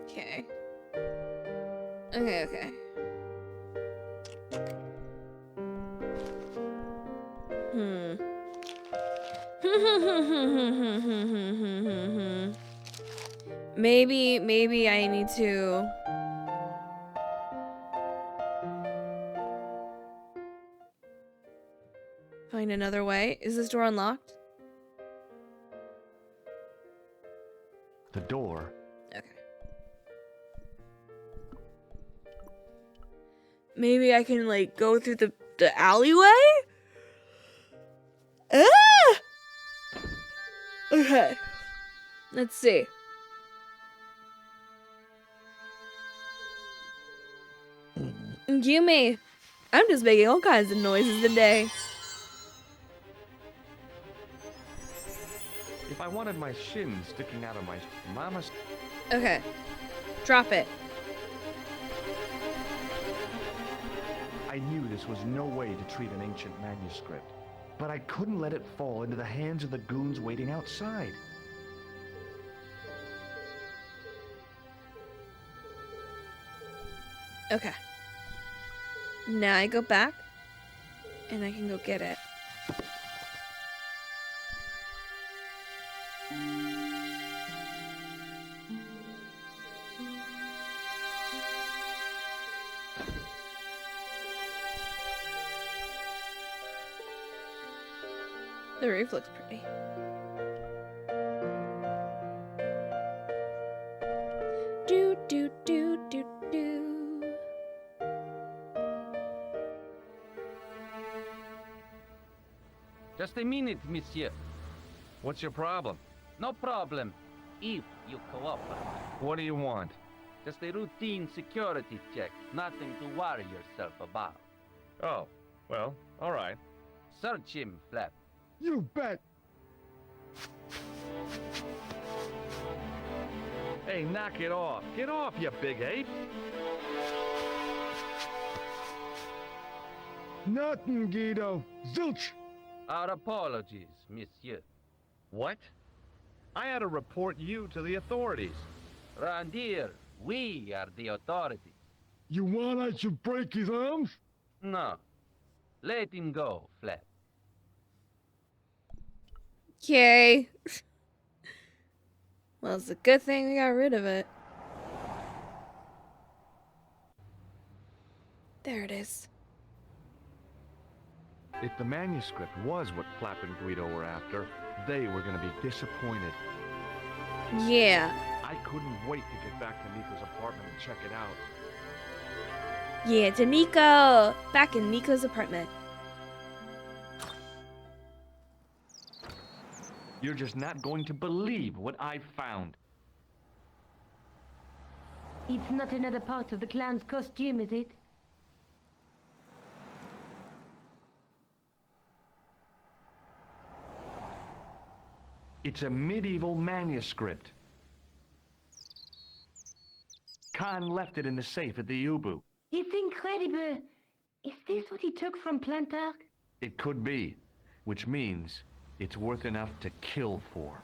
Okay. Okay. Maybe I need to find another way. Is this door unlocked? The door. Okay. Maybe I can like go through the alleyway? Ah! Okay. Let's see. Yumi, I'm just making all kinds of noises today. If I wanted my shin sticking out of my mama's... Okay. Drop it. I knew this was no way to treat an ancient manuscript, but I couldn't let it fall into the hands of the goons waiting outside. Okay. Now I go back, and I can go get it. The roof looks pretty. Do do do do do. Just a minute, monsieur. What's your problem? No problem. If you cooperate. What do you want? Just a routine security check. Nothing to worry yourself about. Oh, well, all right. Search him, Flap. You bet. Hey, knock it off. Get off, you big ape. Nothing, Guido. Zilch. Our apologies, monsieur. What? I had to report you to the authorities. Round here, we are the authorities. You want I should break his arms? No. Let him go, Flap. Yay. Well, it's a good thing we got rid of it. There it is. If the manuscript was what Flap and Guido were after, they were going to be disappointed. Yeah. I couldn't wait to get back to Nico's apartment and check it out. Yeah, to Nico. Back in Nico's apartment. You're just not going to believe what I found. It's not another part of the clown's costume, is it? It's a medieval manuscript. Khan left it in the safe at the U-boot. It's incredible. Is this what he took from Plantark? It could be, which means it's worth enough to kill for.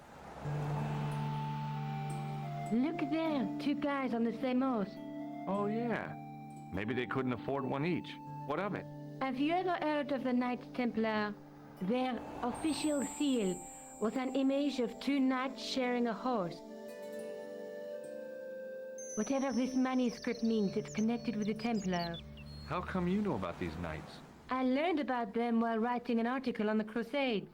Look there, two guys on the same horse. Oh yeah. Maybe they couldn't afford one each. What of it? Have you ever heard of the Knights Templar? Their official seal was an image of two knights sharing a horse. Whatever this manuscript means, it's connected with the Templars. How come you know about these knights? I learned about them while writing an article on the Crusades.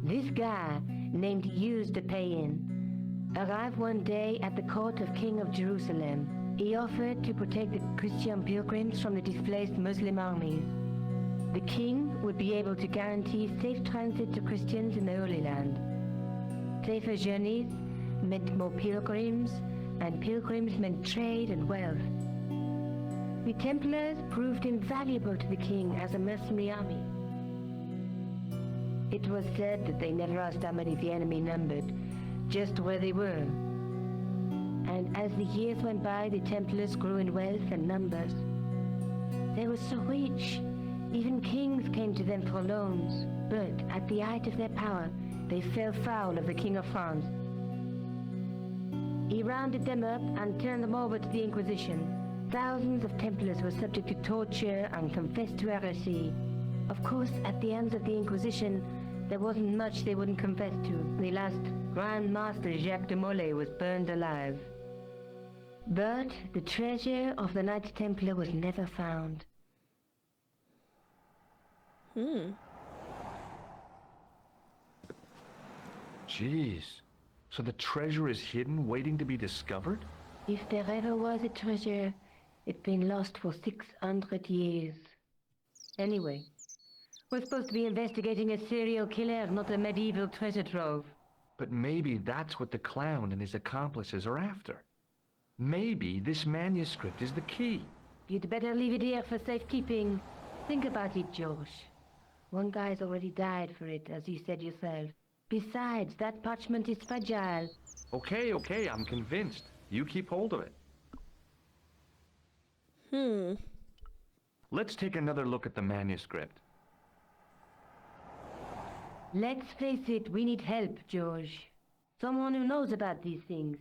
This guy, named Hughes the Payan, arrived one day at the court of King of Jerusalem. He offered to protect the Christian pilgrims from the displaced Muslim armies. The king would be able to guarantee safe transit to Christians in the Holy Land. Safer journeys meant more pilgrims, and pilgrims meant trade and wealth. The Templars proved invaluable to the king as a mercenary army. It was said that they never asked how many the enemy numbered, just where they were. And as the years went by, the Templars grew in wealth and numbers. They were so rich, even kings came to them for loans. But at the height of their power, they fell foul of the King of France. He rounded them up and turned them over to the Inquisition. Thousands of Templars were subject to torture and confessed to heresy. Of course, at the hands of the Inquisition, there wasn't much they wouldn't confess to. The last Grand Master Jacques de Molay was burned alive. But the treasure of the Knights Templar was never found. Jeez. So the treasure is hidden, waiting to be discovered? If there ever was a treasure, it's been lost for 600 years. Anyway, we're supposed to be investigating a serial killer, not a medieval treasure trove. But maybe that's what the clown and his accomplices are after. Maybe this manuscript is the key. You'd better leave it here for safekeeping. Think about it, Josh. One guy's already died for it, as you said yourself. Besides, that parchment is fragile. Okay, I'm convinced. You keep hold of it. Let's take another look at the manuscript. Let's face it, we need help, George. Someone who knows about these things.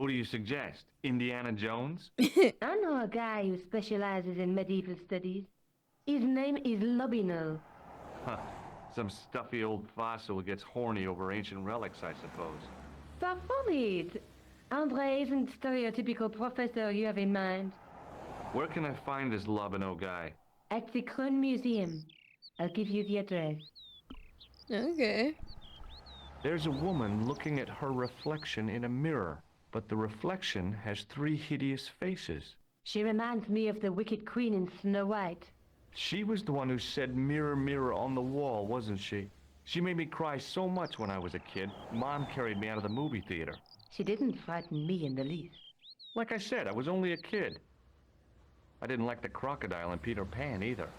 Who do you suggest? Indiana Jones? I know a guy who specializes in medieval studies. His name is Lobino. Huh. Some stuffy old fossil who gets horny over ancient relics, I suppose. Far from it. Andre isn't the stereotypical professor you have in mind. Where can I find this Lobino guy? At the Krohn Museum. I'll give you the address. Okay. There's a woman looking at her reflection in a mirror, but the reflection has 3 hideous faces. She reminds me of the Wicked Queen in Snow White. She was the one who said mirror, mirror on the wall, wasn't she? She made me cry so much when I was a kid. Mom carried me out of the movie theater. She didn't frighten me in the least. Like I said, I was only a kid. I didn't like the crocodile in Peter Pan either.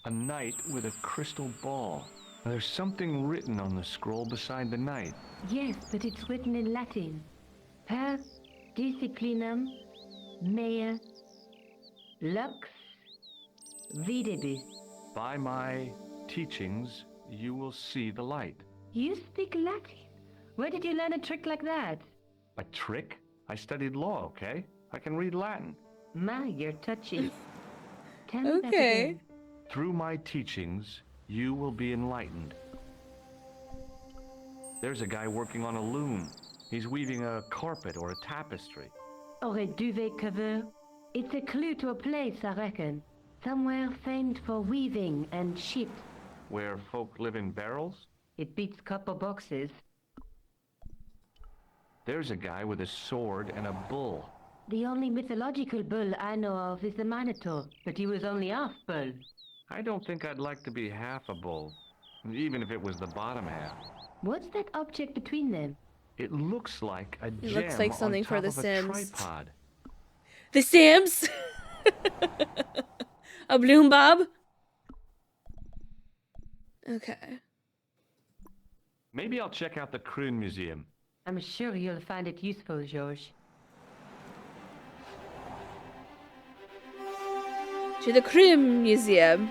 A knight with a crystal ball. Now, there's something written on the scroll beside the knight. Yes, but it's written in Latin. Per disciplinam mea lux videbis. By my teachings, you will see the light. You speak Latin? Where did you learn a trick like that? A trick? I studied law, okay? I can read Latin. My, you're touchy. Tell me that Okay. again. Through my teachings, you will be enlightened. There's a guy working on a loom. He's weaving a carpet or a tapestry. Or a duvet cover. It's a clue to a place, I reckon. Somewhere famed for weaving and ships. Where folk live in barrels? It beats copper boxes. There's a guy with a sword and a bull. The only mythological bull I know of is the Minotaur, but he was only half bull. I don't think I'd like to be half a bull, even if it was the bottom half. What's that object between them? It looks like a gem looks like something on for top The of a Sims. tripod. The Sims! A bloom bob? Okay. Maybe I'll check out the Krohn Museum. I'm sure you'll find it useful, George. To the Krohn Museum.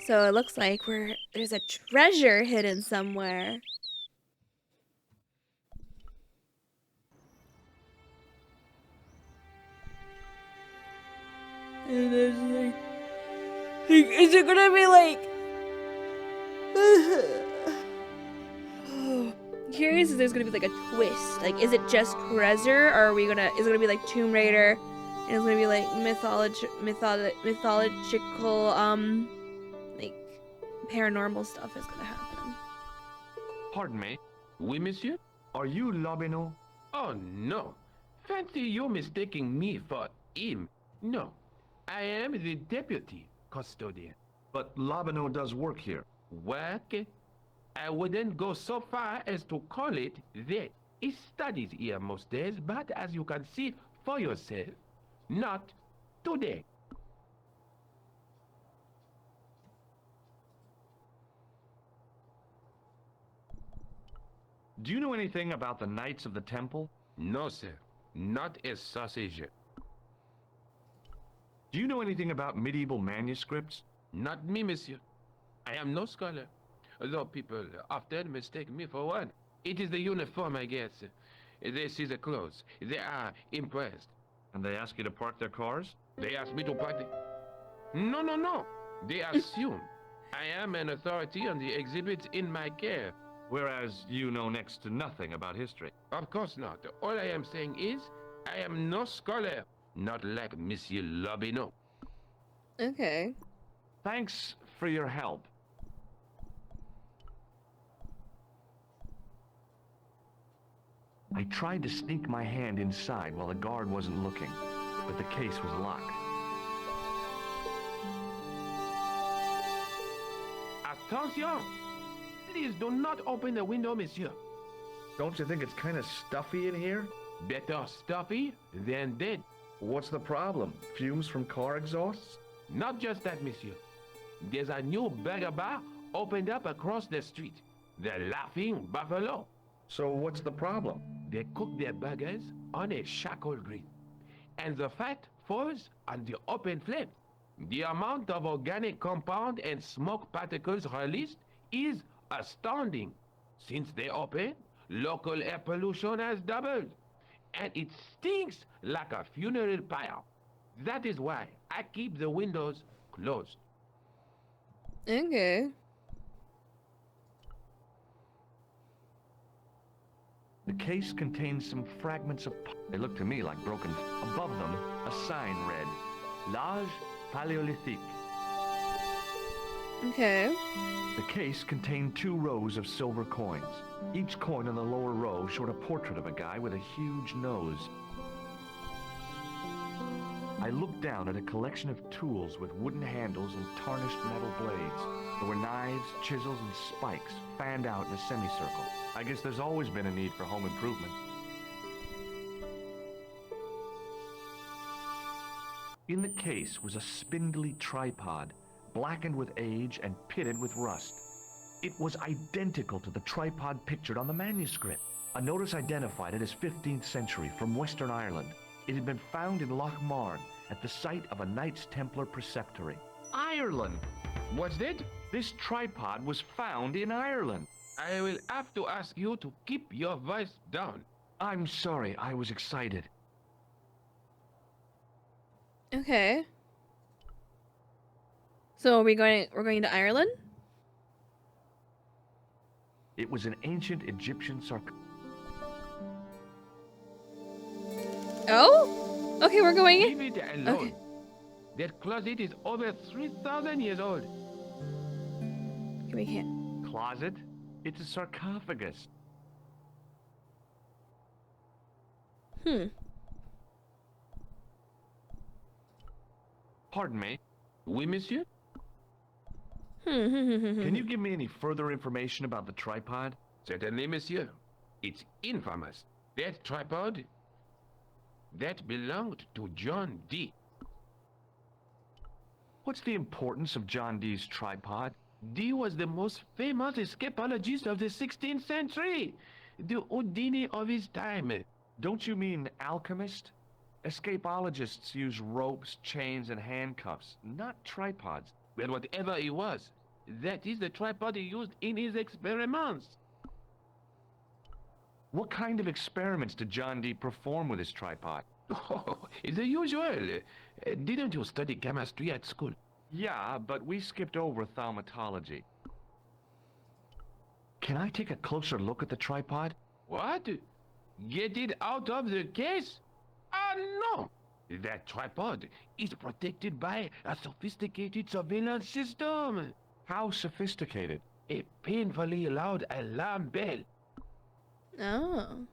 So it looks like there's a treasure hidden somewhere. And there's like, is it gonna be like? Curious if there's gonna be like a twist. Like, is it just treasure, or are we gonna? Is it gonna be like Tomb Raider, and it's gonna be like mythological, like paranormal stuff is gonna happen. Pardon me. Oui, monsieur? Are you Lobino? Oh, no. Fancy you mistaking me for him. No. I am the deputy custodian. But Lobino does work here. Work? I wouldn't go so far as to call it that. He studies here most days, but as you can see for yourself, not today. Do you know anything about the Knights of the Temple? No, sir. Not a sausage. Do you know anything about medieval manuscripts? Not me, monsieur. I am no scholar. Though people often mistake me for one. It is the uniform, I guess. They see the clothes. They are impressed. And they ask you to park their cars? They ask me to park the... No, no, no. They assume I am an authority on the exhibits in my care. Whereas you know next to nothing about history. Of course not. All I am saying is, I am no scholar. Not like Monsieur Lobino. Okay. Thanks for your help. I tried to sneak my hand inside while the guard wasn't looking, but the case was locked. Attention! Please do not open the window, monsieur. Don't you think it's kind of stuffy in here? Better stuffy than dead. What's the problem? Fumes from car exhausts? Not just that, monsieur. There's a new burger bar opened up across the street. The Laughing Buffalo. So what's the problem? They cook their burgers on a charcoal grill. and the fat falls on the open flame. The amount of organic compound and smoke particles released is astounding. Since they open, local air pollution has doubled, and it stinks like a funeral pyre. That is why I keep the windows closed. Okay. The case contains some fragments of... They look to me like broken... Above them, a sign read, L'Age Paléolithique. Okay. The case contained 2 rows of silver coins. Each coin on the lower row showed a portrait of a guy with a huge nose. I looked down at a collection of tools with wooden handles and tarnished metal blades. There were knives, chisels, and spikes fanned out in a semicircle. I guess there's always been a need for home improvement. In the case was a spindly tripod, blackened with age and pitted with rust. It was identical to the tripod pictured on the manuscript. A notice identified it as 15th century from Western Ireland. It had been found in Loch Marne at the site of a Knights Templar preceptory. Ireland! What's that? This tripod was found in Ireland. I will have to ask you to keep your voice down. I'm sorry, I was excited. Okay. So we're going to Ireland? It was an ancient Egyptian sarcophagus. Oh? Okay, we're going in. Leave it alone. Okay. That closet is over 3,000 years old. Okay, we can't. Closet? It's a sarcophagus. Pardon me. Oui, monsieur? Can you give me any further information about the tripod? Certainly, monsieur. It's infamous. That tripod, that belonged to John Dee. What's the importance of John Dee's tripod? Dee was the most famous escapologist of the 16th century. The Houdini of his time. Don't you mean alchemist? Escapologists use ropes, chains, and handcuffs, not tripods. Well, whatever he was, that is the tripod he used in his experiments. What kind of experiments did John Dee perform with his tripod? Oh, the usual. Didn't you study chemistry at school? Yeah, but we skipped over thaumatology. Can I take a closer look at the tripod? What? Get it out of the case? Ah, no! That tripod is protected by a sophisticated surveillance system. How sophisticated? A painfully loud alarm bell. Oh.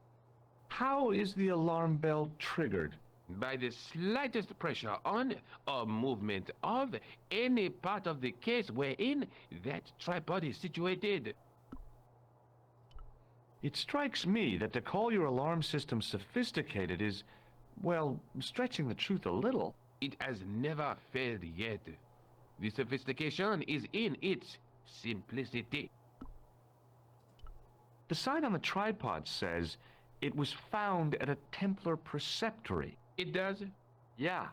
How is the alarm bell triggered? By the slightest pressure on or movement of any part of the case wherein that tripod is situated. It strikes me that to call your alarm system sophisticated is, well, stretching the truth a little. It has never failed yet. The sophistication is in its simplicity. The sign on the tripod says it was found at a Templar preceptory. It does? Yeah.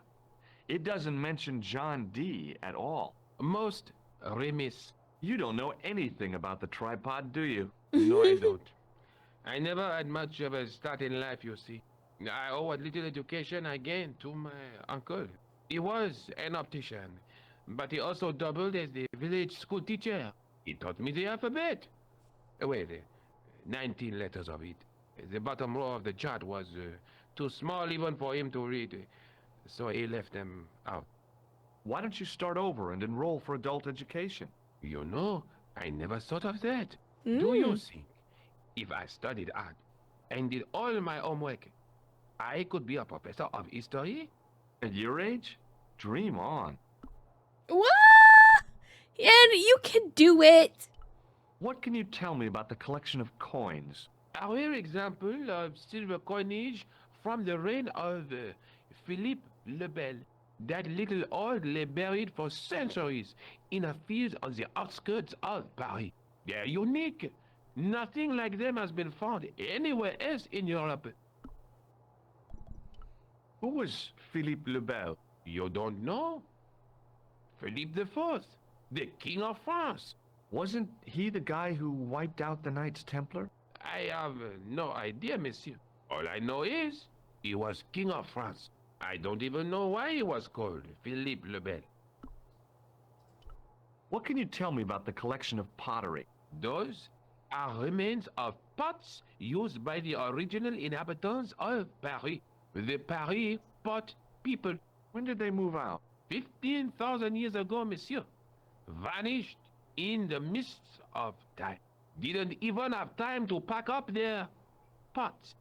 It doesn't mention John Dee at all. Most remiss. You don't know anything about the tripod, do you? No, I don't. I never had much of a start in life, you see. I owe what little education I gained to my uncle. He was an optician, but he also doubled as the village school teacher. He taught me the alphabet. Well, 19 letters of it. The bottom row of the chart was too small even for him to read, so he left them out. Why don't you start over and enroll for adult education? You know, I never thought of that. Do you think if I studied art and did all my homework, I could be a professor of history? At your age? Dream on. What? And you can do it. What can you tell me about the collection of coins? A rare example of silver coinage from the reign of Philippe le Bel. That little old lay buried for centuries in a field on the outskirts of Paris. They're unique. Nothing like them has been found anywhere else in Europe. Who was Philippe le Bel? You don't know? Philippe IV, the King of France. Wasn't he the guy who wiped out the Knights Templar? I have no idea, monsieur. All I know is he was King of France. I don't even know why he was called Philippe le Bel. What can you tell me about the collection of pottery? Those are remains of pots used by the original inhabitants of Paris. The Paris pot people. When did they move out? 15,000 years ago, monsieur. Vanished in the mists of time. Didn't even have time to pack up their pots.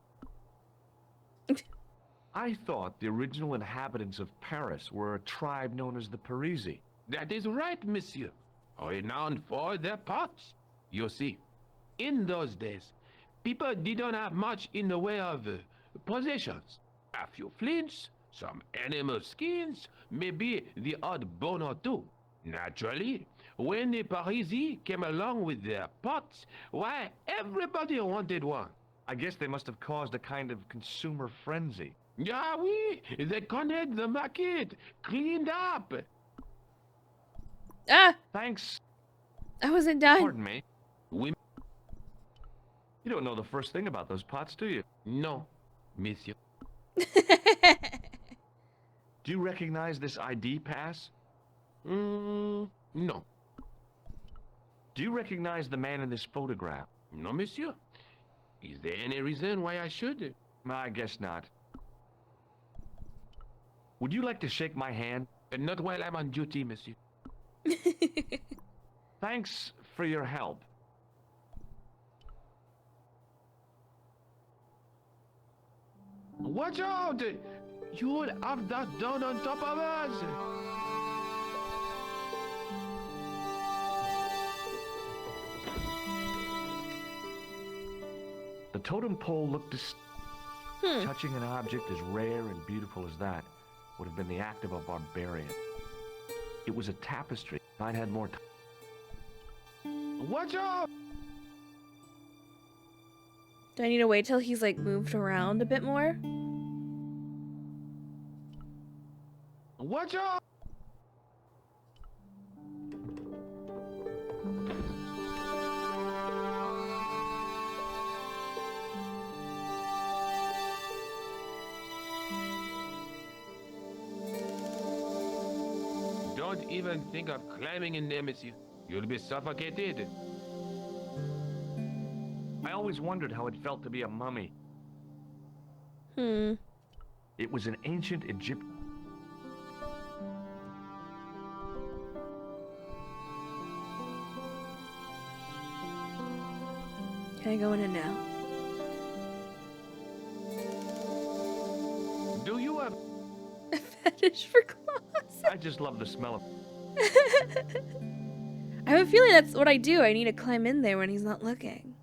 I thought the original inhabitants of Paris were a tribe known as the Parisi. That is right, monsieur. Renowned for their pots. You see, in those days, people didn't have much in the way of possessions. A few flints, some animal skins, maybe the odd bone or two. Naturally, when the Parisi came along with their pots, why, everybody wanted one. I guess they must have caused a kind of consumer frenzy. Yeah, oui, they connect the market, cleaned up. Ah! Thanks. I wasn't done. Pardon me. We... You don't know the first thing about those pots, do you? No, monsieur. Do you recognize this ID pass? No. Do you recognize the man in this photograph? No, monsieur. Is there any reason why I should? I guess not. Would you like to shake my hand? Not while I'm on duty, monsieur. Thanks for your help. Watch out! You'll have that down on top of us! The totem pole looked Touching an object as rare and beautiful as that would have been the act of a barbarian. It was a tapestry. I'd had more time. Watch out! Do I need to wait till he's like moved around a bit more? Watch out! Don't even think of climbing in there, monsieur. You'll be suffocated. I always wondered how it felt to be a mummy. Hmm. It was an ancient Egyptian. Can I go in it now? Do you have A fetish for claws? I just love the smell of... I have a feeling that's what I do. I need to climb in there when he's not looking.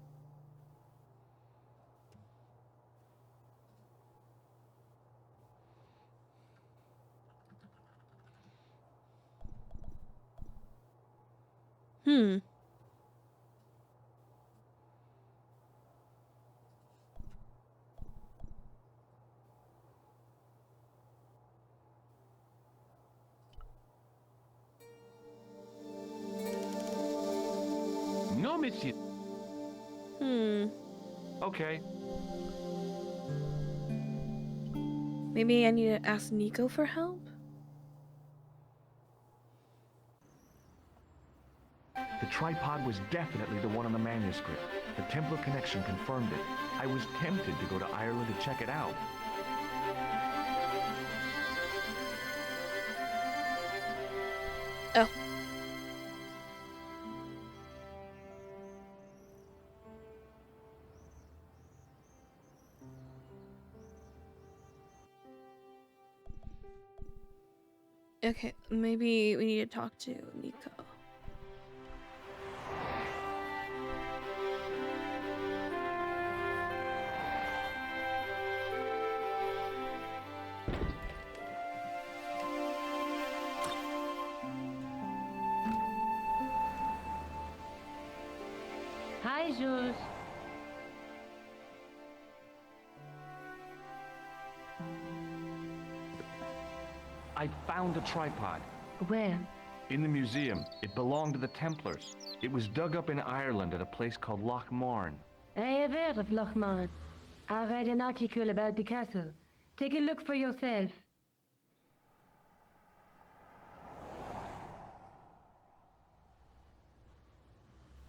Hmm. No, monsieur. Hmm. Okay. Maybe I need to ask Nico for help? The tripod was definitely the one on the manuscript. The Templar connection confirmed it. I was tempted to go to Ireland to check it out. Oh. Okay, maybe we need to talk to Nico. Hi, Jules. I found the tripod. Where? In the museum. It belonged to the Templars. It was dug up in Ireland at a place called Loch Marn. I have heard of Loch Marn. I read an article about the castle. Take a look for yourself.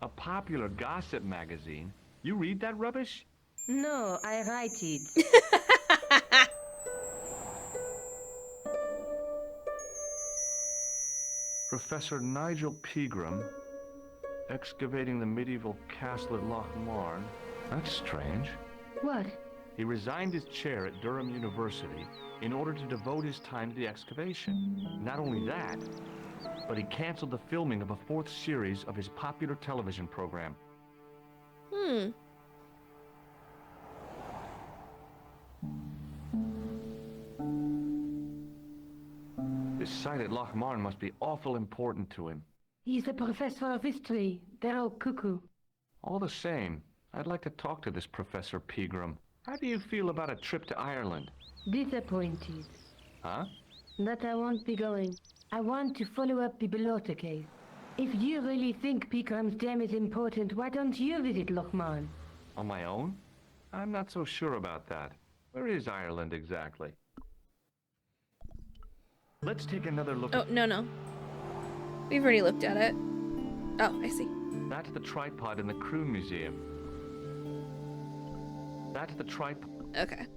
A popular gossip magazine? You read that rubbish? No, I write it. Professor Nigel Pegram, excavating the medieval castle at Loch Marn. That's strange. What? He resigned his chair at Durham University in order to devote his time to the excavation. Not only that, but he canceled the filming of a 4th series of his popular television program. This site at Loch Marn must be awful important to him. He's a professor of history. They're all cuckoo. All the same, I'd like to talk to this Professor Pegram. How do you feel about a trip to Ireland? Disappointed. Huh? That I won't be going. I want to follow up the Bellotta case. If you really think Pegram's dam is important, why don't you visit Loch Marn? On my own? I'm not so sure about that. Where is Ireland exactly? Let's take another look. Oh, no. We've already looked at it. Oh, I see. That's the tripod in the crew museum. That's the tripod. Okay.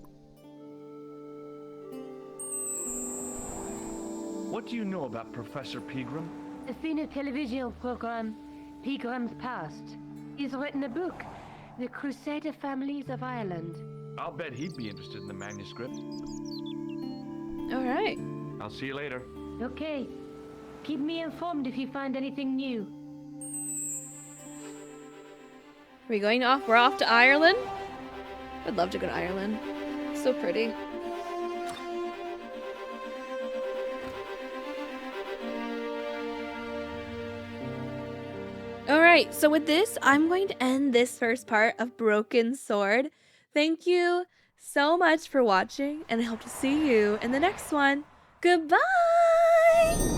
What do you know about Professor Pegram? I've seen a television program, Pegram's Past. He's written a book, The Crusader Families of Ireland. I'll bet he'd be interested in the manuscript. All right. I'll see you later. Okay. Keep me informed if you find anything new. We're off to Ireland? I'd love to go to Ireland. So pretty. Alright, so with this, I'm going to end this first part of Broken Sword. Thank you so much for watching, and I hope to see you in the next one. Goodbye!